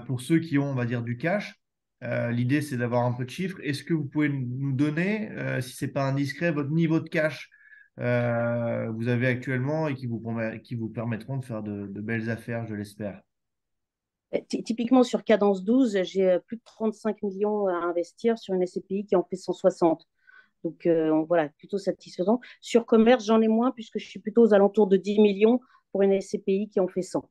Pour ceux qui ont, on va dire, du cash, l'idée, c'est d'avoir un peu de chiffres. Est-ce que vous pouvez nous donner, si ce n'est pas indiscret, votre niveau de cash vous avez actuellement et qui vous permettront de faire de belles affaires, je l'espère? Typiquement, sur Cadence 12, j'ai plus de 35 millions à investir sur une SCPI qui en fait 160. Donc, voilà, plutôt satisfaisant. Sur commerce, j'en ai moins puisque je suis plutôt aux alentours de 10 millions pour une SCPI qui en fait 100.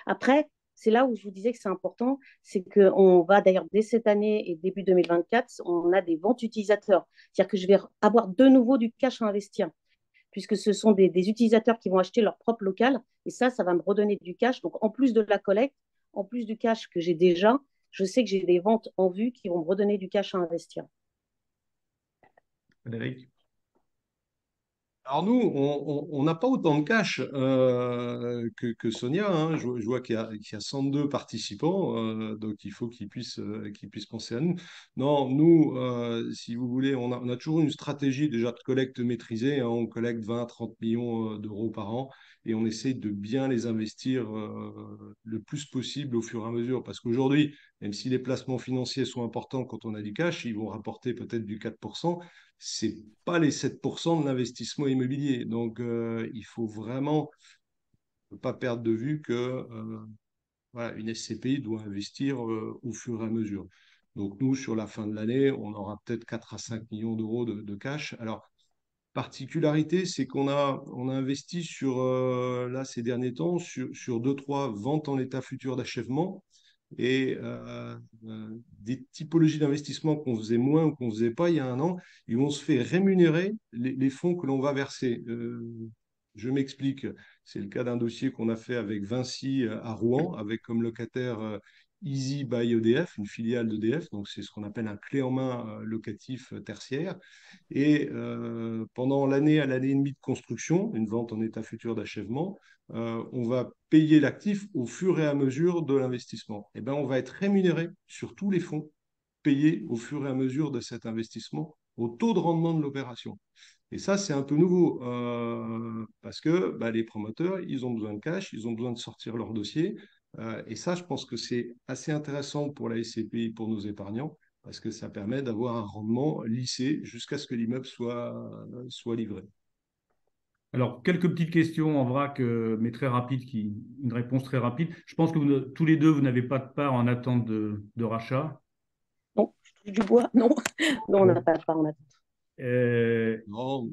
Après, c'est là où je vous disais que c'est important, c'est qu'on va d'ailleurs dès cette année et début 2024, on a des ventes utilisateurs. C'est-à-dire que je vais avoir de nouveau du cash à investir, puisque ce sont des utilisateurs qui vont acheter leur propre local, et ça va me redonner du cash. Donc, en plus de la collecte, en plus du cash que j'ai déjà, je sais que j'ai des ventes en vue qui vont me redonner du cash à investir. Frédéric? Alors nous, on n'a pas autant de cash que Sonia, hein. Je vois qu'il y a 102 participants, donc il faut qu'ils puissent penser à nous. Non, nous, si vous voulez, on a toujours une stratégie déjà de collecte maîtrisée, hein. On collecte 20-30 millions d'euros par an et on essaie de bien les investir le plus possible au fur et à mesure. Parce qu'aujourd'hui, même si les placements financiers sont importants quand on a du cash, ils vont rapporter peut-être du 4%. C'est pas les 7% de l'investissement immobilier. Donc, il faut vraiment ne pas perdre de vue que voilà, une SCPI doit investir au fur et à mesure. Donc, nous, sur la fin de l'année, on aura peut-être 4 à 5 millions d'euros de cash. Alors, particularité, c'est qu'on a investi là, ces derniers temps, sur 2, 3 ventes en état futur d'achèvement et des typologies d'investissement qu'on faisait moins ou qu'on faisait pas il y a un an, et où on se fait rémunérer les fonds que l'on va verser. Je m'explique. C'est le cas d'un dossier qu'on a fait avec Vinci à Rouen, avec comme locataire Easy by EDF, une filiale d'EDF. Donc, c'est ce qu'on appelle un clé en main locatif tertiaire. Et pendant l'année à l'année et demie de construction, une vente en état futur d'achèvement, on va payer l'actif au fur et à mesure de l'investissement. Et ben, on va être rémunéré sur tous les fonds payés au fur et à mesure de cet investissement au taux de rendement de l'opération. Et ça, c'est un peu nouveau parce que bah, les promoteurs, ils ont besoin de cash, ils ont besoin de sortir leur dossier. Et ça, je pense que c'est assez intéressant pour la SCPI, pour nos épargnants, parce que ça permet d'avoir un rendement lissé jusqu'à ce que l'immeuble soit livré. Alors, quelques petites questions en vrac, mais très rapides, une réponse très rapide. Je pense que tous les deux, vous n'avez pas de part en attente de rachat. Non, je touche du bois. Non, non, on n'a Bon. pas de part en attente. Non,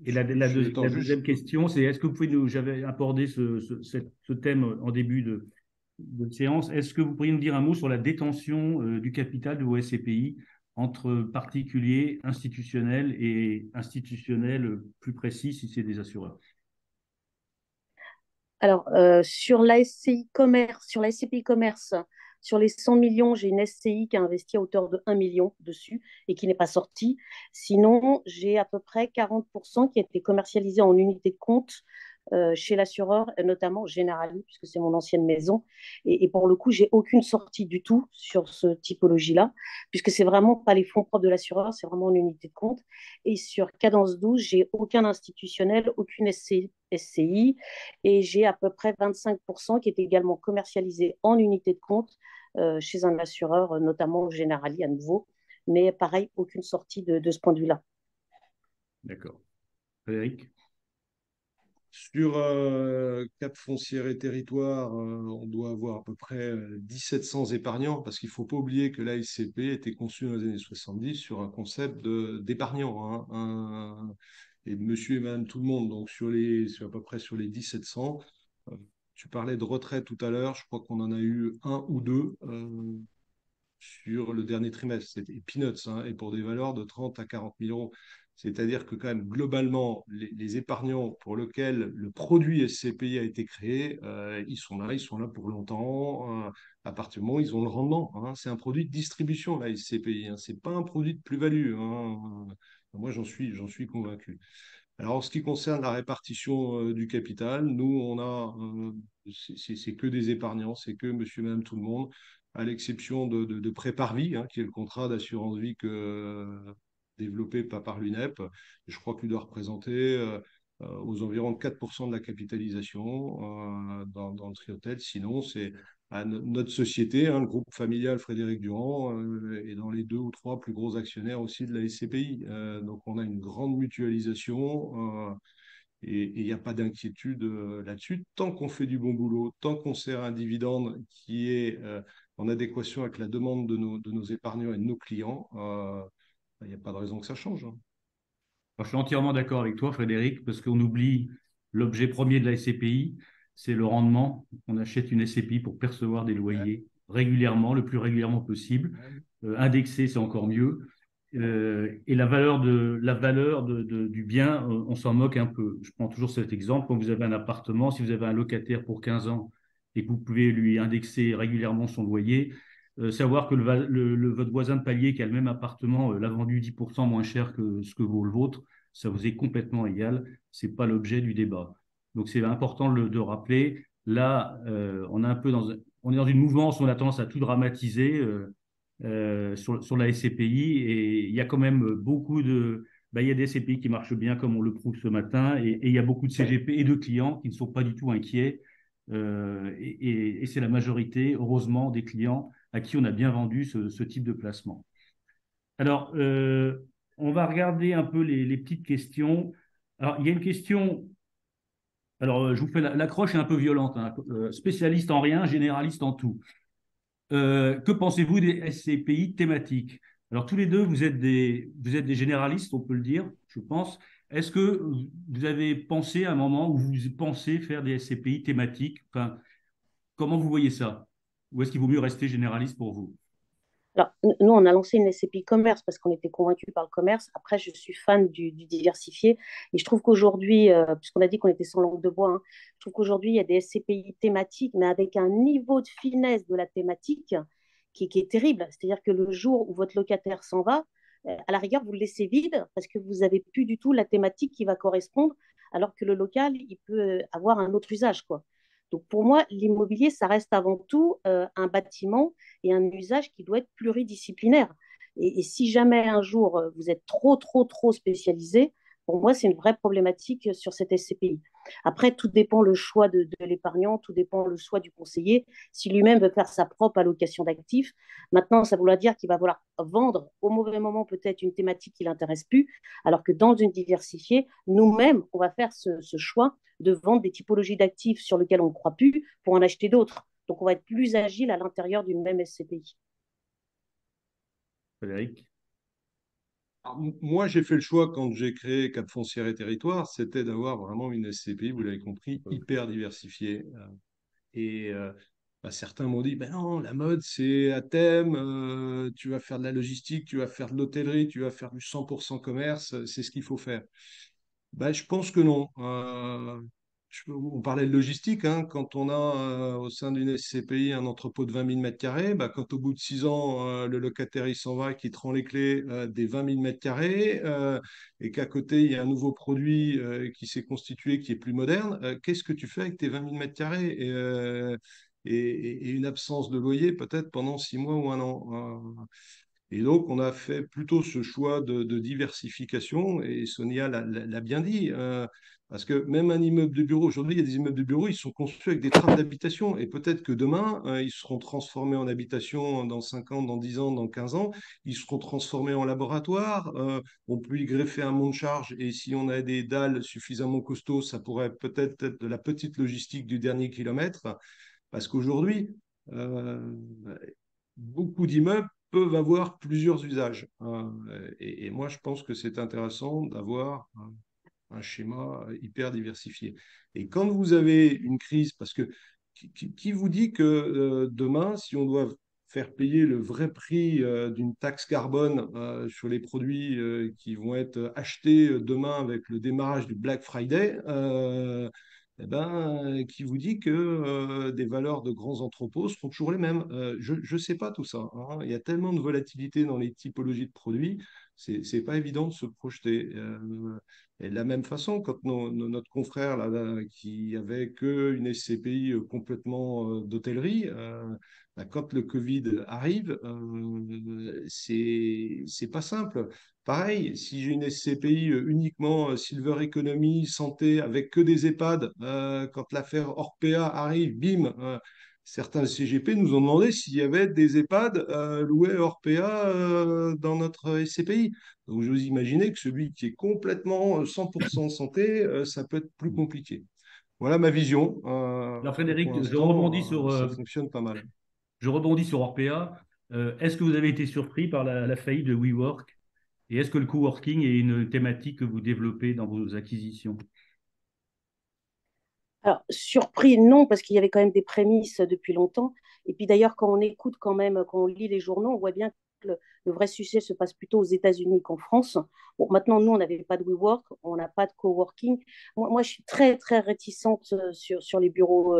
Et attends, la juste, deuxième question, c'est est-ce que vous pouvez j'avais abordé ce thème en début de séance, est-ce que vous pourriez nous dire un mot sur la détention du capital de vos SCPI entre particuliers, institutionnels et institutionnels plus précis si c'est des assureurs? Alors, sur la SCI commerce, sur la SCPI commerce, sur les 100 millions, j'ai une SCI qui a investi à hauteur de 1 million dessus et qui n'est pas sortie. Sinon, j'ai à peu près 40% qui a été commercialisé en unité de compte chez l'assureur, notamment Generali, puisque c'est mon ancienne maison. Et pour le coup, j'ai aucune sortie du tout sur ce typologie-là, puisque c'est vraiment pas les fonds propres de l'assureur, c'est vraiment une unité de compte. Et sur Cadence 12, j'ai aucun institutionnel, aucune SCI, et j'ai à peu près 25% qui est également commercialisé en unité de compte chez un assureur, notamment Generali à nouveau. Mais pareil, aucune sortie de ce point de vue-là. D'accord. Frédéric? sur Cap Foncière et Territoire, on doit avoir à peu près 1700 épargnants, parce qu'il ne faut pas oublier que la SCP était conçue dans les années 70 sur un concept d'épargnant, hein, et de monsieur et madame tout le monde. Donc, à peu près sur les 1700, euh, tu parlais de retraite tout à l'heure, je crois qu'on en a eu un ou deux sur le dernier trimestre. C'était peanuts, hein, et pour des valeurs de 30 à 40 000 euros. C'est-à-dire que quand même, globalement, les épargnants pour lesquels le produit SCPI a été créé, ils sont là pour longtemps. À partir du moment où ils ont le rendement, hein. C'est un produit de distribution, la SCPI. Hein. Ce n'est pas un produit de plus-value. Hein. Moi, j'en suis convaincu. Alors, en ce qui concerne la répartition du capital, nous, c'est que des épargnants, c'est que monsieur, madame, tout le monde, à l'exception de Préparvis, hein, qui est le contrat d'assurance vie que développé par l'UNEP. Je crois qu'il doit représenter aux environs de 4% de la capitalisation dans le Triotel. Sinon, c'est notre société, le groupe familial Frédéric Durand, est dans les 2 ou 3 plus gros actionnaires aussi de la SCPI. Donc, on a une grande mutualisation et il n'y a pas d'inquiétude là-dessus. Tant qu'on fait du bon boulot, tant qu'on sert un dividende qui est en adéquation avec la demande de nos épargnants et de nos clients, il n'y a pas de raison que ça change. Alors, je suis entièrement d'accord avec toi, Frédéric, parce qu'on oublie l'objet premier de la SCPI, c'est le rendement. On achète une SCPI pour percevoir des loyers régulièrement, le plus régulièrement possible. Indexé, c'est encore mieux. Et la valeur du bien, on s'en moque un peu. Je prends toujours cet exemple. Quand vous avez un appartement, si vous avez un locataire pour 15 ans et que vous pouvez lui indexer régulièrement son loyer, savoir que votre voisin de palier qui a le même appartement l'a vendu 10% moins cher que ce que vaut le vôtre, ça vous est complètement égal. Ce n'est pas l'objet du débat. Donc c'est important de rappeler. Là, on est dans une mouvance où on a tendance à tout dramatiser. Sur la SCPI et il y a quand même il y a des SCPI qui marchent bien comme on le prouve ce matin et il y a beaucoup de CGP et de clients qui ne sont pas du tout inquiets et c'est la majorité, heureusement, des clients à qui on a bien vendu ce type de placement. Alors, on va regarder un peu les petites questions. Alors, il y a une question. Alors, je vous fais l'accroche est un peu violente. Spécialiste en rien, généraliste en tout. Que pensez-vous des SCPI thématiques? Alors, tous les deux, vous êtes des généralistes, on peut le dire, je pense. Est-ce que vous avez pensé à un moment où vous pensez faire des SCPI thématiques? Enfin, comment vous voyez ça? Ou est-ce qu'il vaut mieux rester généraliste pour vous? Alors, nous, on a lancé une SCPI commerce parce qu'on était convaincus par le commerce. Après, je suis fan du diversifié. Et je trouve qu'aujourd'hui, puisqu'on a dit qu'on était sans langue de bois, hein, je trouve qu'aujourd'hui, il y a des SCPI thématiques, mais avec un niveau de finesse de la thématique qui est terrible. C'est-à-dire que le jour où votre locataire s'en va, à la rigueur, vous le laissez vide parce que vous n'avez plus du tout la thématique qui va correspondre, alors que le local, il peut avoir un autre usage, quoi. Donc pour moi, l'immobilier, ça reste avant tout un bâtiment et un usage qui doit être pluridisciplinaire. Et si jamais un jour vous êtes trop, trop, trop spécialisé, pour moi, c'est une vraie problématique sur cette SCPI. Après, tout dépend le choix de l'épargnant, tout dépend le choix du conseiller. Si lui-même veut faire sa propre allocation d'actifs, maintenant, ça voudra dire qu'il va vouloir vendre au mauvais moment peut-être une thématique qui ne l'intéresse plus, alors que dans une diversifiée, nous-mêmes, on va faire ce choix de vendre des typologies d'actifs sur lesquelles on ne croit plus pour en acheter d'autres. Donc, on va être plus agile à l'intérieur d'une même SCPI. Frédéric? Alors, moi, j'ai fait le choix quand j'ai créé Cap Foncière et Territoire, c'était d'avoir vraiment une SCPI, vous l'avez compris, hyper diversifiée. Certains m'ont dit, ben non, la mode, c'est à thème, tu vas faire de la logistique, tu vas faire de l'hôtellerie, tu vas faire du 100% commerce, c'est ce qu'il faut faire. Je pense que non. On parlait de logistique, hein, quand on a au sein d'une SCPI un entrepôt de 20 000 mètres carrés, quand au bout de 6 ans, le locataire il s'en va, qu'il te rend les clés des 20 000 mètres carrés et qu'à côté il y a un nouveau produit qui s'est constitué, qui est plus moderne, qu'est-ce que tu fais avec tes 20 000 mètres carrés et une absence de loyer peut-être pendant 6 mois ou un an? Et donc, on a fait plutôt ce choix de diversification, et Sonia l'a bien dit, parce que même un immeuble de bureau, aujourd'hui, il y a des immeubles de bureau, ils sont construits avec des trames d'habitation, et peut-être que demain, ils seront transformés en habitation dans 5 ans, dans 10 ans, dans 15 ans, ils seront transformés en laboratoire, on peut y greffer un monte charge, et si on a des dalles suffisamment costauds, ça pourrait peut-être être de la petite logistique du dernier kilomètre, parce qu'aujourd'hui, euh, beaucoup d'immeubles peuvent avoir plusieurs usages. Et moi, je pense que c'est intéressant d'avoir un schéma hyper diversifié. Et quand vous avez une crise, parce que qui vous dit que demain, si on doit faire payer le vrai prix d'une taxe carbone sur les produits qui vont être achetés demain avec le démarrage du Black Friday, qui vous dit que des valeurs de grands entrepôts seront toujours les mêmes. Je ne sais pas tout ça, hein. Il y a tellement de volatilité dans les typologies de produits. c'est pas évident de se projeter. Et de la même façon, quand notre confrère là, qui avait qu'une SCPI complètement d'hôtellerie, quand le Covid arrive, c'est pas simple. Pareil, si j'ai une SCPI uniquement Silver Economy, santé, avec que des EHPAD, quand l'affaire Orpea arrive, bim, certains CGP nous ont demandé s'il y avait des EHPAD loués à Orpea dans notre SCPI. Donc, je vous imaginez que celui qui est complètement 100% santé, ça peut être plus compliqué. Voilà ma vision. Alors Et pour Frédéric, l'instant, ça fonctionne pas mal. je rebondis sur Orpea. Est-ce que vous avez été surpris par la faillite de WeWork? Et est-ce que le coworking est une thématique que vous développez dans vos acquisitions? Alors, surpris, non, parce qu'il y avait quand même des prémices depuis longtemps. Et puis d'ailleurs, quand on écoute quand même, quand on lit les journaux, on voit bien que le vrai succès se passe plutôt aux États-Unis qu'en France. Bon, maintenant, nous, on n'avait pas de WeWork, on n'a pas de coworking. Moi, je suis très, très réticente sur les bureaux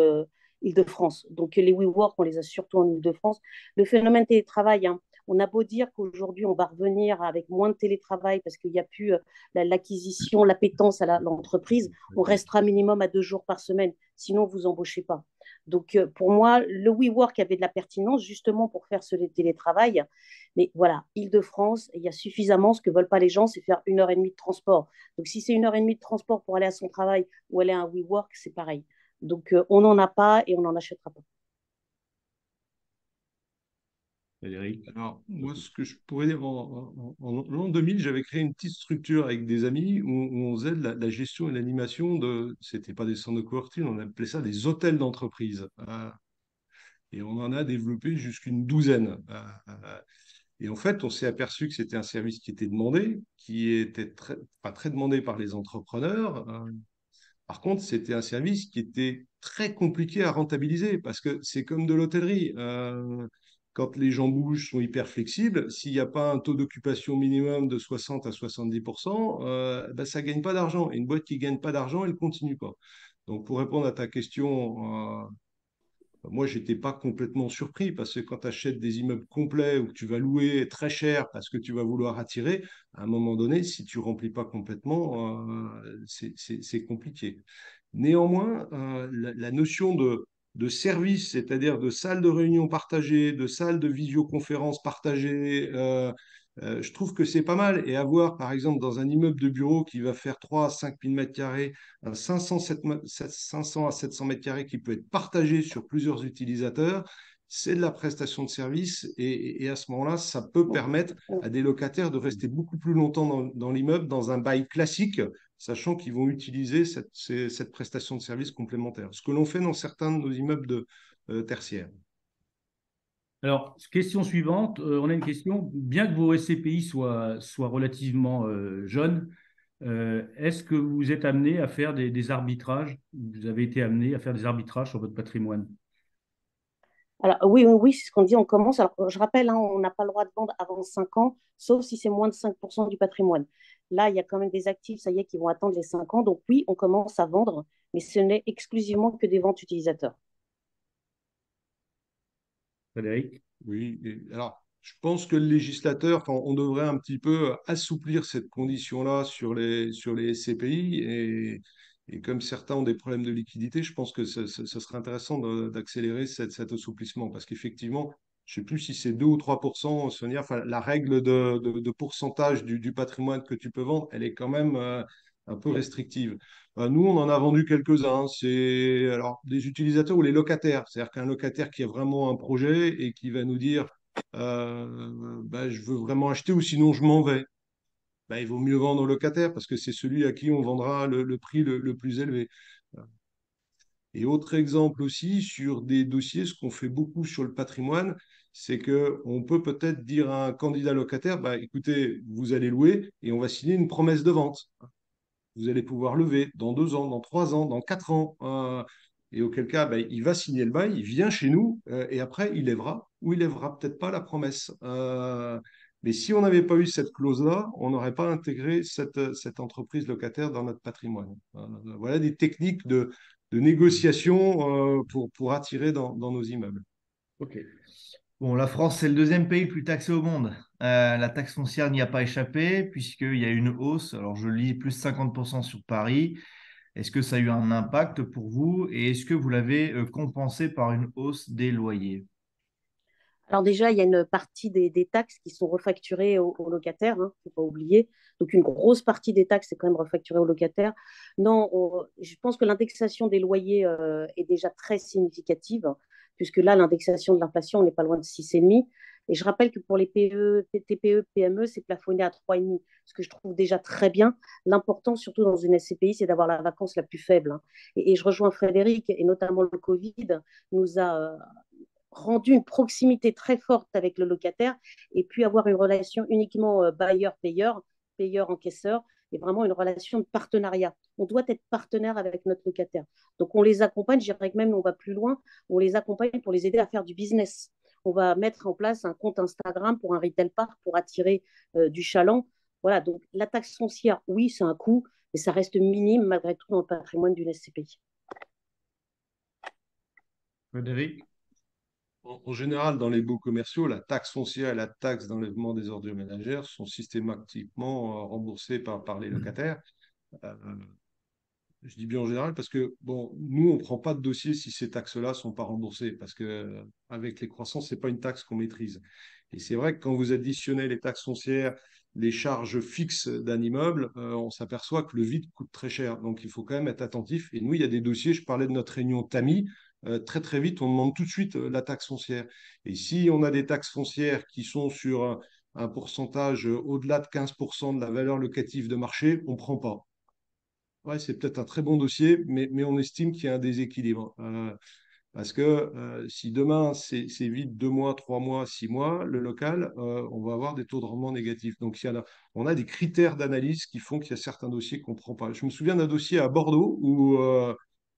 Île-de-France. Donc, les WeWork, on les a surtout en Île-de-France. Le phénomène télétravail, hein, on a beau dire qu'aujourd'hui, on va revenir avec moins de télétravail parce qu'il n'y a plus l'acquisition, l'appétence à l'entreprise, on restera minimum à 2 jours par semaine. Sinon, vous embauchez pas. Donc, pour moi, le WeWork avait de la pertinence justement pour faire ce télétravail. Mais voilà, Île-de-France, il y a suffisamment. Ce que veulent pas les gens, c'est faire 1 heure et demie de transport. Donc, si c'est 1 heure et demie de transport pour aller à son travail ou aller à un WeWork, c'est pareil. Donc, on n'en a pas et on n'en achètera pas. Frédéric? Alors, moi, ce que je pourrais dire, en l'an 2000, j'avais créé une petite structure avec des amis où on faisait de la gestion et l'animation de, c'était pas des centres de coworking, on appelait ça des hôtels d'entreprise. Et on en a développé jusqu'une douzaine. Et en fait, on s'est aperçu que c'était un service qui était demandé, qui était pas très demandé par les entrepreneurs. Par contre, c'était un service qui était très compliqué à rentabiliser parce que c'est comme de l'hôtellerie. Quand les gens bougent, sont hyper flexibles. S'il n'y a pas un taux d'occupation minimum de 60 à 70%, ben, ça ne gagne pas d'argent. Et une boîte qui ne gagne pas d'argent, elle ne continue pas. Donc, pour répondre à ta question, moi, je n'étais pas complètement surpris parce que quand tu achètes des immeubles complets ou que tu vas louer très cher parce que tu vas vouloir attirer, à un moment donné, si tu ne remplis pas complètement, c'est compliqué. Néanmoins, la notion de service, c'est-à-dire de salle de réunion partagée, de salle de visioconférence partagée, je trouve que c'est pas mal. Et avoir, par exemple, dans un immeuble de bureau qui va faire 3 à 5 000 mètres carrés, un 500 à 700 mètres carrés qui peut être partagé sur plusieurs utilisateurs, c'est de la prestation de service. Et à ce moment-là, ça peut permettre à des locataires de rester beaucoup plus longtemps dans l'immeuble, dans un bail classique, sachant qu'ils vont utiliser cette prestation de service complémentaire. Ce que l'on fait dans certains de nos immeubles tertiaires. Alors, question suivante, on a une question. Bien que vos SCPI soient relativement jeunes, est-ce que vous êtes amené à faire des arbitrages? Vous avez été amené à faire des arbitrages sur votre patrimoine? Alors, oui, oui, oui, c'est ce qu'on dit, on commence. Alors, je rappelle, hein, on n'a pas le droit de vendre avant 5 ans, sauf si c'est moins de 5% du patrimoine. Là, il y a quand même des actifs, ça y est, qui vont attendre les 5 ans. Donc, oui, on commence à vendre, mais ce n'est exclusivement que des ventes utilisateurs. Frédéric? Oui, alors je pense que le législateur, enfin, on devrait un petit peu assouplir cette condition-là sur les SCPI et comme certains ont des problèmes de liquidité, je pense que ce serait intéressant d'accélérer cet assouplissement parce qu'effectivement, je ne sais plus si c'est 2 ou 3%, Sonia, enfin, la règle de pourcentage du patrimoine que tu peux vendre, elle est quand même un peu restrictive. Nous, on en a vendu quelques-uns. C'est alors des utilisateurs ou les locataires. C'est-à-dire qu'un locataire qui a vraiment un projet et qui va nous dire bah, je veux vraiment acheter ou sinon je m'en vais. Bah, il vaut mieux vendre au locataire parce que c'est celui à qui on vendra le prix le plus élevé. Et autre exemple aussi sur des dossiers, ce qu'on fait beaucoup sur le patrimoine, c'est qu'on peut peut-être dire à un candidat locataire, bah, écoutez, vous allez louer et on va signer une promesse de vente. Vous allez pouvoir lever dans 2 ans, dans 3 ans, dans 4 ans. Et auquel cas, ben, il va signer le bail, il vient chez nous et après, il lèvera ou il lèvera peut-être pas la promesse. Mais si on n'avait pas eu cette clause-là, on n'aurait pas intégré cette entreprise locataire dans notre patrimoine. Voilà des techniques de négociation pour attirer dans nos immeubles. Ok. Bon, la France, c'est le deuxième pays le plus taxé au monde. La taxe foncière n'y a pas échappé puisqu'il y a une hausse. Alors, je lis plus 50% sur Paris. Est-ce que ça a eu un impact pour vous et est-ce que vous l'avez compensé par une hausse des loyers? Alors déjà, il y a une partie des taxes qui sont refacturées aux locataires, il ne faut pas oublier. Donc une grosse partie des taxes est quand même refacturée aux locataires. Non, je pense que l'indexation des loyers est déjà très significative, puisque là, l'indexation de l'inflation, on n'est pas loin de 6,5. Et je rappelle que pour les TPE, PME, c'est plafonné à 3,5, ce que je trouve déjà très bien. L'important, surtout dans une SCPI, c'est d'avoir la vacance la plus faible. Et je rejoins Frédéric, et notamment le Covid nous a rendu une proximité très forte avec le locataire et puis avoir une relation uniquement bailleur-payeur, payeur-encaisseur, et vraiment une relation de partenariat. On doit être partenaire avec notre locataire. Donc on les accompagne, je dirais que même on va plus loin, on les accompagne pour les aider à faire du business. On va mettre en place un compte Instagram pour un retail park pour attirer du chaland. Voilà, donc la taxe foncière, oui, c'est un coût, mais ça reste minime malgré tout dans le patrimoine d'une SCPI. Frédéric? En général, dans les baux commerciaux, la taxe foncière et la taxe d'enlèvement des ordures ménagères sont systématiquement remboursées par les locataires. Euh, je dis bien en général parce que, bon, nous, on ne prend pas de dossier si ces taxes-là ne sont pas remboursées parce que avec les croissances, ce n'est pas une taxe qu'on maîtrise. Et c'est vrai que quand vous additionnez les taxes foncières, les charges fixes d'un immeuble, on s'aperçoit que le vide coûte très cher. Donc, il faut quand même être attentif. Et nous, il y a des dossiers, je parlais de notre réunion TAMI, très très vite, on demande tout de suite la taxe foncière. Et si on a des taxes foncières qui sont sur un pourcentage au-delà de 15% de la valeur locative de marché, on ne prend pas. Ouais, c'est peut-être un très bon dossier, mais on estime qu'il y a un déséquilibre. Parce que si demain c'est vide 2 mois, 3 mois, 6 mois, le local, on va avoir des taux de rendement négatifs. Donc on a des critères d'analyse qui font qu'il y a certains dossiers qu'on ne prend pas. Je me souviens d'un dossier à Bordeaux où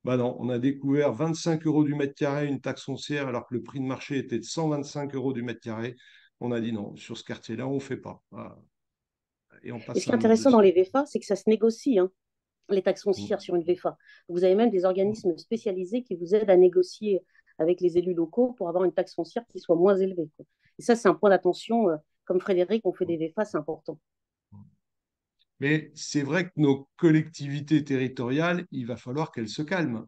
bah non, on a découvert 25 euros du mètre carré une taxe foncière alors que le prix de marché était de 125 euros du mètre carré. On a dit non, sur ce quartier-là, on ne fait pas. Voilà. Et on Et ce passe qui à est un autre intéressant dans dossier. les VFA, c'est que ça se négocie, les taxes Mm. foncières sur une VFA. Vous avez même des organismes spécialisés qui vous aident à négocier avec les élus locaux pour avoir une taxe foncière qui soit moins élevée. Et ça, c'est un point d'attention. Comme Frédéric, on fait des VFA, c'est important. Mais c'est vrai que nos collectivités territoriales, il va falloir qu'elles se calment.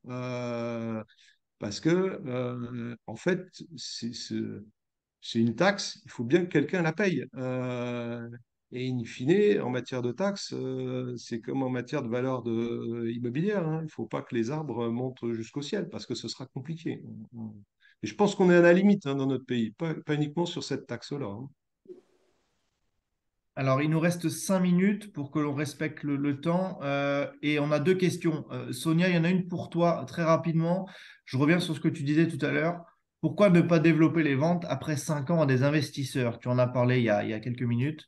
Parce que, en fait, c'est une taxe, il faut bien que quelqu'un la paye. Et in fine, en matière de taxes, c'est comme en matière de valeur immobilière. Hein. Il ne faut pas que les arbres montent jusqu'au ciel parce que ce sera compliqué. Et je pense qu'on est à la limite dans notre pays, pas uniquement sur cette taxe-là. Hein. Alors, il nous reste 5 minutes pour que l'on respecte le temps et on a deux questions. Sonia, il y en a une pour toi très rapidement. Je reviens sur ce que tu disais tout à l'heure. Pourquoi ne pas développer les ventes après 5 ans à des investisseurs? Tu en as parlé il y a quelques minutes.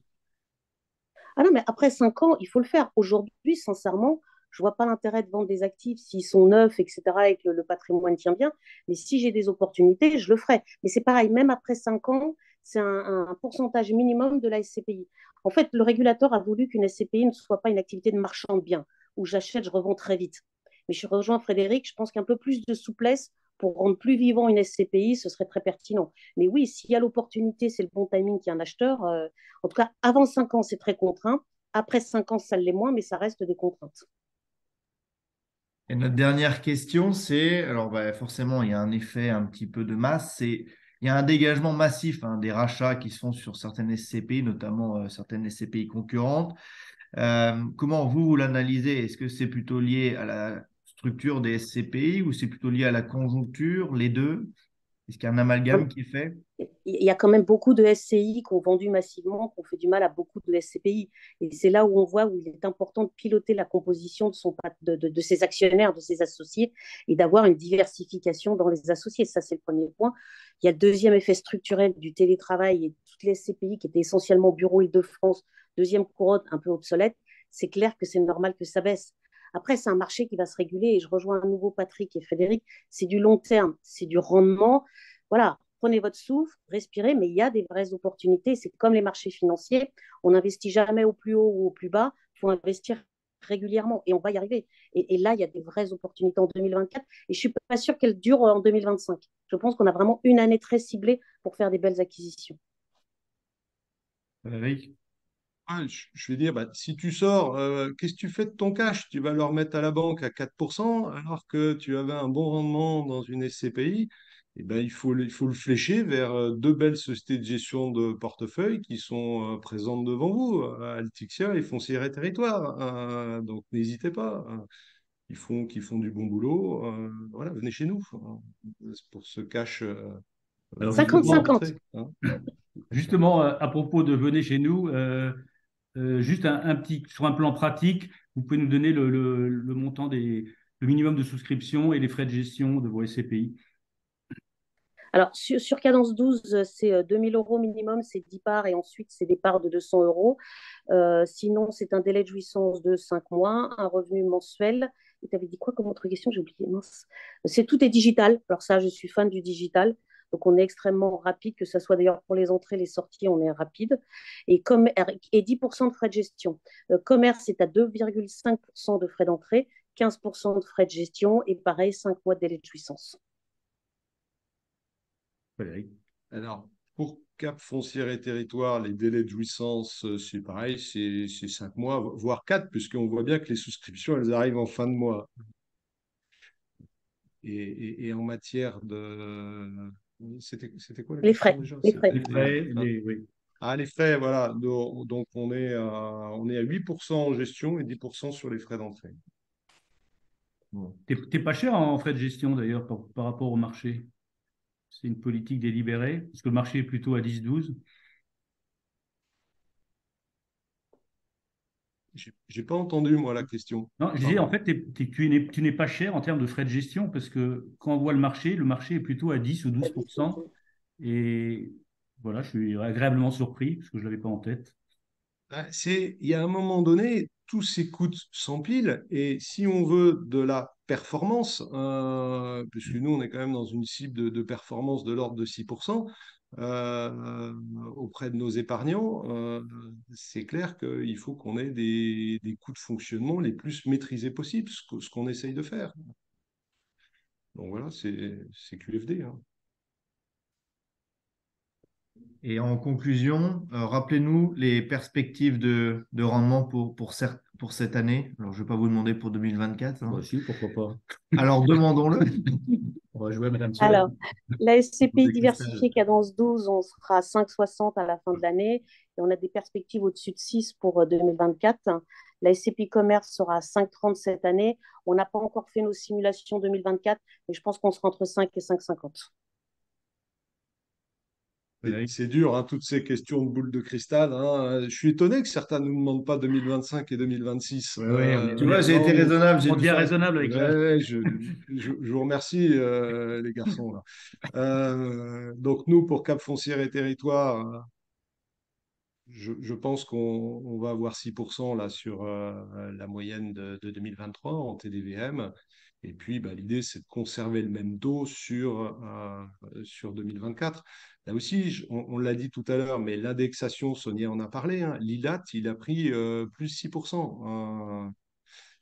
Ah non, mais après 5 ans, il faut le faire. Aujourd'hui, sincèrement, je ne vois pas l'intérêt de vendre des actifs s'ils sont neufs, etc., et que le patrimoine tient bien. Mais si j'ai des opportunités, je le ferai. Mais c'est pareil, même après 5 ans, c'est un pourcentage minimum de la SCPI. En fait, le régulateur a voulu qu'une SCPI ne soit pas une activité de marchand de biens, où j'achète, je revends très vite. Mais je rejoins Frédéric, je pense qu'un peu plus de souplesse pour rendre plus vivant une SCPI, ce serait très pertinent. Mais oui, s'il y a l'opportunité, c'est le bon timing qu'il y a un acheteur. En tout cas, avant 5 ans, c'est très contraint. Après 5 ans, ça l'est moins, mais ça reste des contraintes. Et notre dernière question, c'est, alors bah, forcément, il y a un effet un petit peu de masse, il y a un dégagement massif des rachats qui se font sur certaines SCPI, notamment certaines SCPI concurrentes. Comment vous l'analysez? Est-ce que c'est plutôt lié à la structure des SCPI ou c'est plutôt lié à la conjoncture, les deux? Est-ce qu'il y a un amalgame qui est fait? Il y a quand même beaucoup de SCI qui ont vendu massivement, qui ont fait du mal à beaucoup de SCPI. Et c'est là où on voit où il est important de piloter la composition de ses actionnaires, de ses associés, et d'avoir une diversification dans les associés. Ça, c'est le premier point. Il y a le deuxième effet structurel du télétravail et toutes les SCPI qui étaient essentiellement bureau Île-de-France, deuxième couronne un peu obsolète. C'est clair que c'est normal que ça baisse. Après, c'est un marché qui va se réguler et je rejoins à nouveau Patrick et Frédéric. C'est du long terme, c'est du rendement. Voilà, prenez votre souffle, respirez, mais il y a des vraies opportunités. C'est comme les marchés financiers. On n'investit jamais au plus haut ou au plus bas. Il faut investir régulièrement et on va y arriver. Et là, il y a des vraies opportunités en 2024 et je ne suis pas sûre qu'elles durent en 2025. Je pense qu'on a vraiment une année très ciblée pour faire des belles acquisitions. Frédéric? Je vais dire, bah, si tu sors, qu'est-ce que tu fais de ton cash? Tu vas le remettre à la banque à 4% alors que tu avais un bon rendement dans une SCPI. Eh ben, il faut le flécher vers deux belles sociétés de gestion de portefeuille qui sont présentes devant vous, Altixia et Foncière et Territoire. Donc n'hésitez pas. Qui font du bon boulot. Voilà, venez chez nous pour ce cash Alors justement, 50-50. justement à propos de venez chez nous, juste un petit, sur un plan pratique, vous pouvez nous donner le montant le minimum de souscription et les frais de gestion de vos SCPI. Alors, sur Cadence 12, c'est 2 000 € minimum, c'est 10 parts et ensuite, c'est des parts de 200 €. Sinon, c'est un délai de jouissance de 5 mois, un revenu mensuel. Et tu avais dit quoi comme autre question? J'ai oublié. Mince. Tout est digital. Alors ça, je suis fan du digital. Donc, on est extrêmement rapide, que ce soit d'ailleurs pour les entrées, les sorties, on est rapide. Et 10% de frais de gestion. Commerce est à 2,5% de frais d'entrée, 15% de frais de gestion et pareil, 5 mois de délai de jouissance. Frédéric? Alors, pour Cap Foncière et Territoire, les délais de jouissance, c'est pareil, c'est 5 mois, voire 4, puisqu'on voit bien que les souscriptions, elles arrivent en fin de mois. Et en matière de... C'était quoi la Les question frais, déjà? les frais. Les frais, oui. Ah, les frais, voilà. Donc, on est à 8% en gestion et 10% sur les frais d'entrée. Bon. T'es pas cher en frais de gestion d'ailleurs par rapport au marché. C'est une politique délibérée, parce que le marché est plutôt à 10-12. J'ai pas entendu, moi, la question. Non, je disais, en fait, tu n'es pas cher en termes de frais de gestion, parce que quand on voit le marché est plutôt à 10 ou 12%. Et voilà, je suis agréablement surpris, parce que je ne l'avais pas en tête. Il y a un moment donné, tout s'écoute sans pile, et si on veut de la performance, puisque nous, on est quand même dans une cible de performance de l'ordre de 6%, auprès de nos épargnants, c'est clair qu'il faut qu'on ait des coûts de fonctionnement les plus maîtrisés possibles, ce qu'on essaye de faire. Donc voilà, c'est QFD. Hein. Et en conclusion, rappelez-nous les perspectives de rendement pour cette année. Alors, je ne vais pas vous demander pour 2024. Hein. Bah, si, pourquoi pas. Alors, demandons-le. On va jouer à Madame Soleil. Alors, la SCPI Des diversifiée cristals. Cadence 12, on sera à 5,60 à la fin de l'année et on a des perspectives au-dessus de 6 pour 2024. La SCPI Commerce sera à 5,30 cette année. On n'a pas encore fait nos simulations 2024, mais je pense qu'on sera entre 5 et 5,50. Frédéric? C'est dur, hein, toutes ces questions de boules de cristal. Hein. Je suis étonné que certains ne nous demandent pas 2025 et 2026. Tu vois, j'ai été Non, raisonnable. On devient raisonnable avec l'âge. ouais, je vous remercie, les garçons. Là. Donc, nous, pour Cap Foncière et Territoire, je pense qu'on va avoir 6% là, sur la moyenne de 2023 en TDVM. Et puis, bah, l'idée, c'est de conserver le même taux sur 2024. Là aussi, on l'a dit tout à l'heure, mais l'indexation, Sonia en a parlé, hein, l'ILAT, il a pris plus 6%.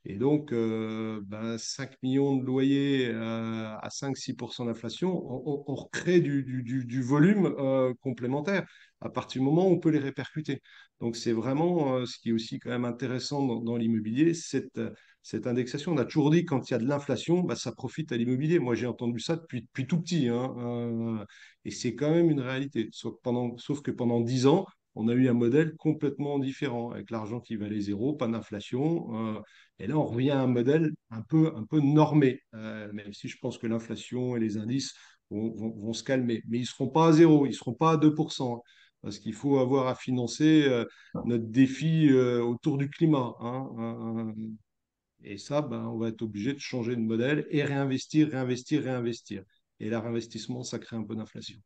Et donc, 5 millions de loyers à 5-6% d'inflation, on recrée du volume complémentaire à partir du moment où on peut les répercuter. Donc, c'est vraiment ce qui est aussi quand même intéressant dans l'immobilier, cette indexation. On a toujours dit quand il y a de l'inflation, bah, ça profite à l'immobilier. Moi, j'ai entendu ça depuis tout petit. Hein, et c'est quand même une réalité. Sauf que pendant 10 ans, on a eu un modèle complètement différent, avec l'argent qui valait zéro, pas d'inflation. Et là, on revient à un modèle un peu normé, même si je pense que l'inflation et les indices vont se calmer. Mais ils ne seront pas à zéro, ils ne seront pas à 2%, hein, parce qu'il faut avoir à financer notre défi autour du climat. Hein, et ça, on va être obligé de changer de modèle et réinvestir, réinvestir, réinvestir. Et là, réinvestissement, ça crée un peu d'inflation.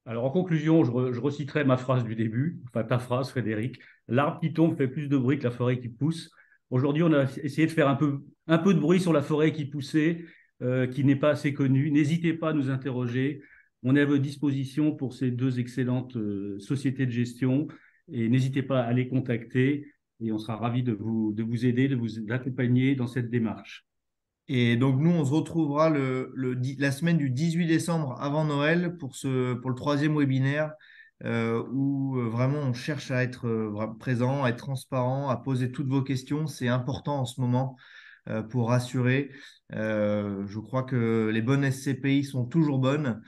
Alors, en conclusion, je reciterai ma phrase du début, enfin ta phrase, Frédéric. L'arbre qui tombe fait plus de bruit que la forêt qui pousse. Aujourd'hui, on a essayé de faire un peu de bruit sur la forêt qui poussait, qui n'est pas assez connue. N'hésitez pas à nous interroger. On est à votre disposition pour ces deux excellentes sociétés de gestion et n'hésitez pas à les contacter. et on sera ravis de vous aider, de vous accompagner dans cette démarche. Et donc, nous, on se retrouvera la semaine du 18 décembre avant Noël pour le troisième webinaire où vraiment on cherche à être présent, à être transparent, à poser toutes vos questions. C'est important en ce moment pour rassurer. Je crois que les bonnes SCPI sont toujours bonnes.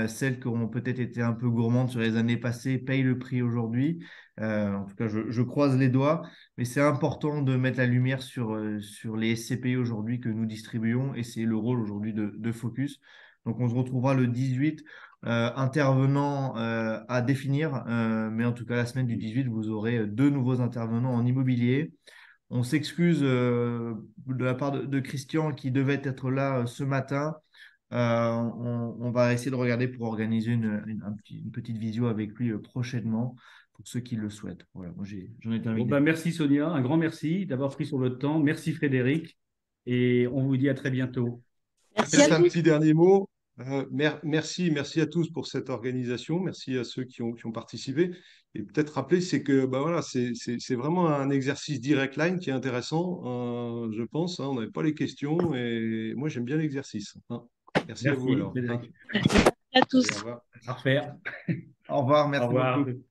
Celles qui ont peut-être été un peu gourmandes sur les années passées payent le prix aujourd'hui. En tout cas, je croise les doigts. Mais c'est important de mettre la lumière sur les SCPI aujourd'hui que nous distribuons et c'est le rôle aujourd'hui de Focus. Donc, on se retrouvera le 18 intervenants à définir. Mais en tout cas, la semaine du 18, vous aurez 2 nouveaux intervenants en immobilier. On s'excuse de la part de Christian qui devait être là ce matin. On va essayer de regarder pour organiser une petite visio avec lui prochainement pour ceux qui le souhaitent. Voilà, moi j'en ai terminé. Bon, ben, merci Sonia, un grand merci d'avoir pris sur votre temps. Merci Frédéric et on vous dit à très bientôt. Merci Peut-être à un tous. petit dernier mot. Merci à tous pour cette organisation. Merci à ceux qui ont participé. Et peut-être rappeler, c'est que bah voilà, c'est vraiment un exercice direct line qui est intéressant, je pense. On n'avait pas les questions et moi j'aime bien l'exercice. Merci à vous Merci alors. Frédéric. Merci à Allez, au tous. revoir. À refaire. Au revoir, Au merci revoir. beaucoup.